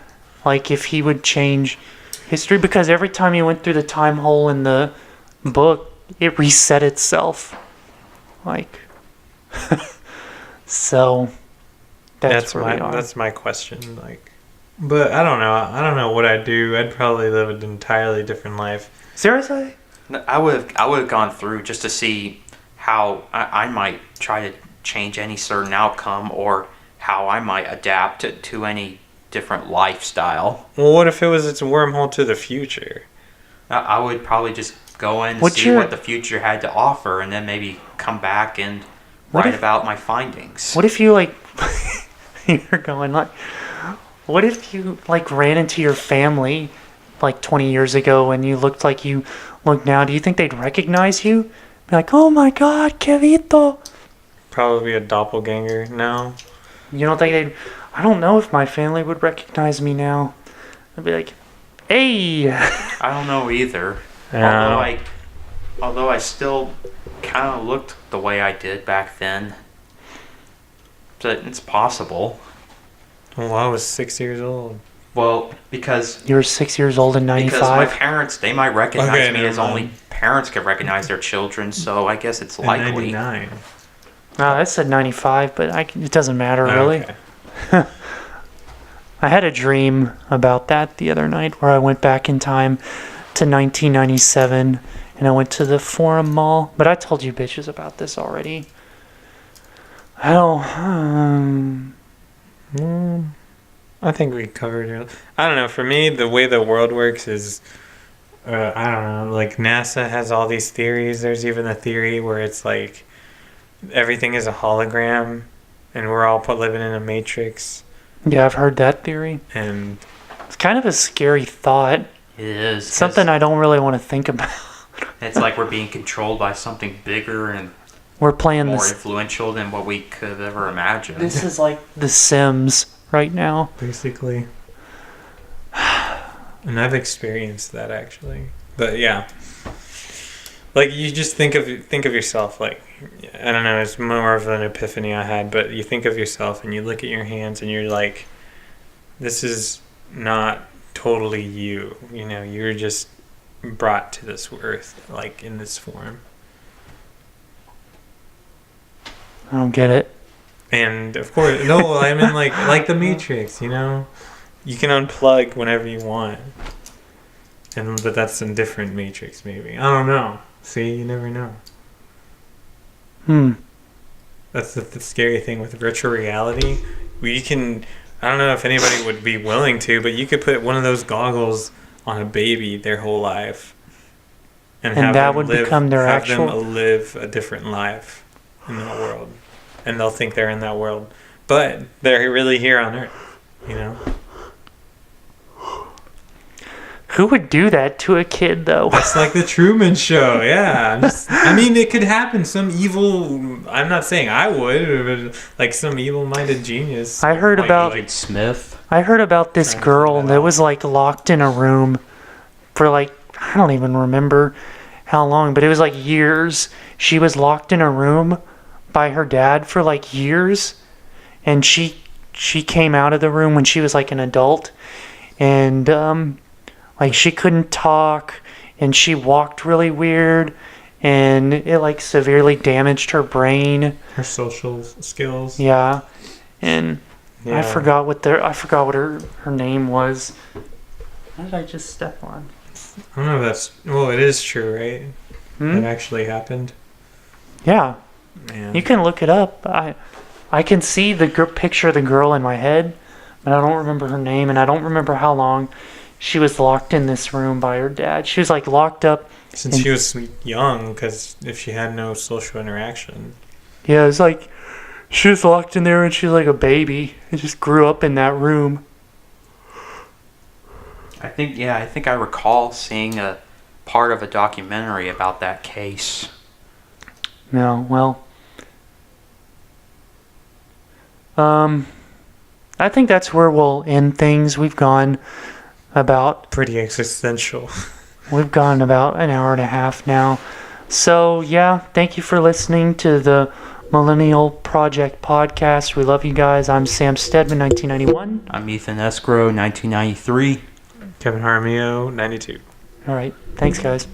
like if he would change history, because every time he went through the time hole in the book, it reset itself. Like, so that's where we are. That's my question. Like, but I don't know. I don't know what I'd do. I'd probably live an entirely different life. Seriously? No, I would have gone through just to see how I might try to change any certain outcome, or how I might adapt to any different lifestyle. Well, what if it was its wormhole to the future? I would probably just go in and What's see your- what the future had to offer, and then maybe come back and What write if- about my findings. What if you like you're going like what if you like ran into your family like 20 years ago and you looked like you look now? Do you think they'd recognize you? Be like, "Oh my god, Kevito." Probably a doppelganger. No. You don't think they'd I don't know if my family would recognize me now. I'd be like, "Hey." I don't know either. Yeah. Although I still kind of looked the way I did back then. that it's possible. Well, I was 6 years old. Well, because You were 6 years old in because my '95. parents, they might recognize Okay, me never as only mind. parents can recognize their children, so I guess it's In likely. 99. No, I said '95, but it doesn't matter Oh, really. okay. I had a dream about that the other night where I went back in time to 1997 and I went to the Forum Mall. But I told you bitches about this already. I don't. I think we covered it. I don't know. For me, the way the world works is, I don't know. Like NASA has all these theories. There's even a theory where it's like everything is a hologram, and we're all living in a matrix. Yeah, I've heard that theory. And It's kind of a scary thought. It is. 'cause Something I don't really want to think about. It's like we're being controlled by something bigger and We're playing more this. influential than what we could have ever imagined. This is like The Sims right now. basically, and I've experienced that actually. But yeah, like you just think of yourself. Like I don't know. It's more of an epiphany I had. But you think of yourself and you look at your hands and you're like, this is not totally you. You know, you're just brought to this earth like in this form. I don't get it. And of course, no, I mean like the Matrix, you know, you can unplug whenever you want, but that's a different Matrix, maybe. I don't know. See, you never know. That's the scary thing with virtual reality. You can, I don't know if anybody would be willing to, but you could put one of those goggles on a baby their whole life, And have that them would become their have actual- them live a different life in that world, and they'll think they're in that world, but they're really here on Earth, you know. Who would do that to a kid, though? It's like the Truman Show, yeah. I mean, it could happen. Some evil. I'm not saying I would, but like some evil-minded genius. I heard like, about Agent Smith. I heard about this Trying to girl figure that that out. was like locked in a room for like, I don't even remember how long, but it was like years. She was locked in a room by her dad for like years, and she came out of the room when she was like an adult, and like she couldn't talk, and she walked really weird, and it like severely damaged her brain. her social skills. Yeah, and Yeah. I forgot what her name was. What did I just step on? I don't know if that's. Well, it is true, right? Hmm? It actually happened. Yeah, Man. you can look it up. I can see the picture of the girl in my head, but I don't remember her name, and I don't remember how long she was locked in this room by her dad. She was like locked up. Since she was young, because if she had no social interaction. Yeah, it's like she was locked in there and she was like a baby. And just grew up in that room. I think I recall seeing a part of a documentary about that case. No, well, I think that's where we'll end things. We've gone about Pretty existential. an hour and a half now. So yeah, thank you for listening to the Millennial Project podcast. We love you guys. I'm Sam Stedman, 1991. I'm Ethan Escrow, 1993. Kevin Harmio, 92. All right, thanks guys.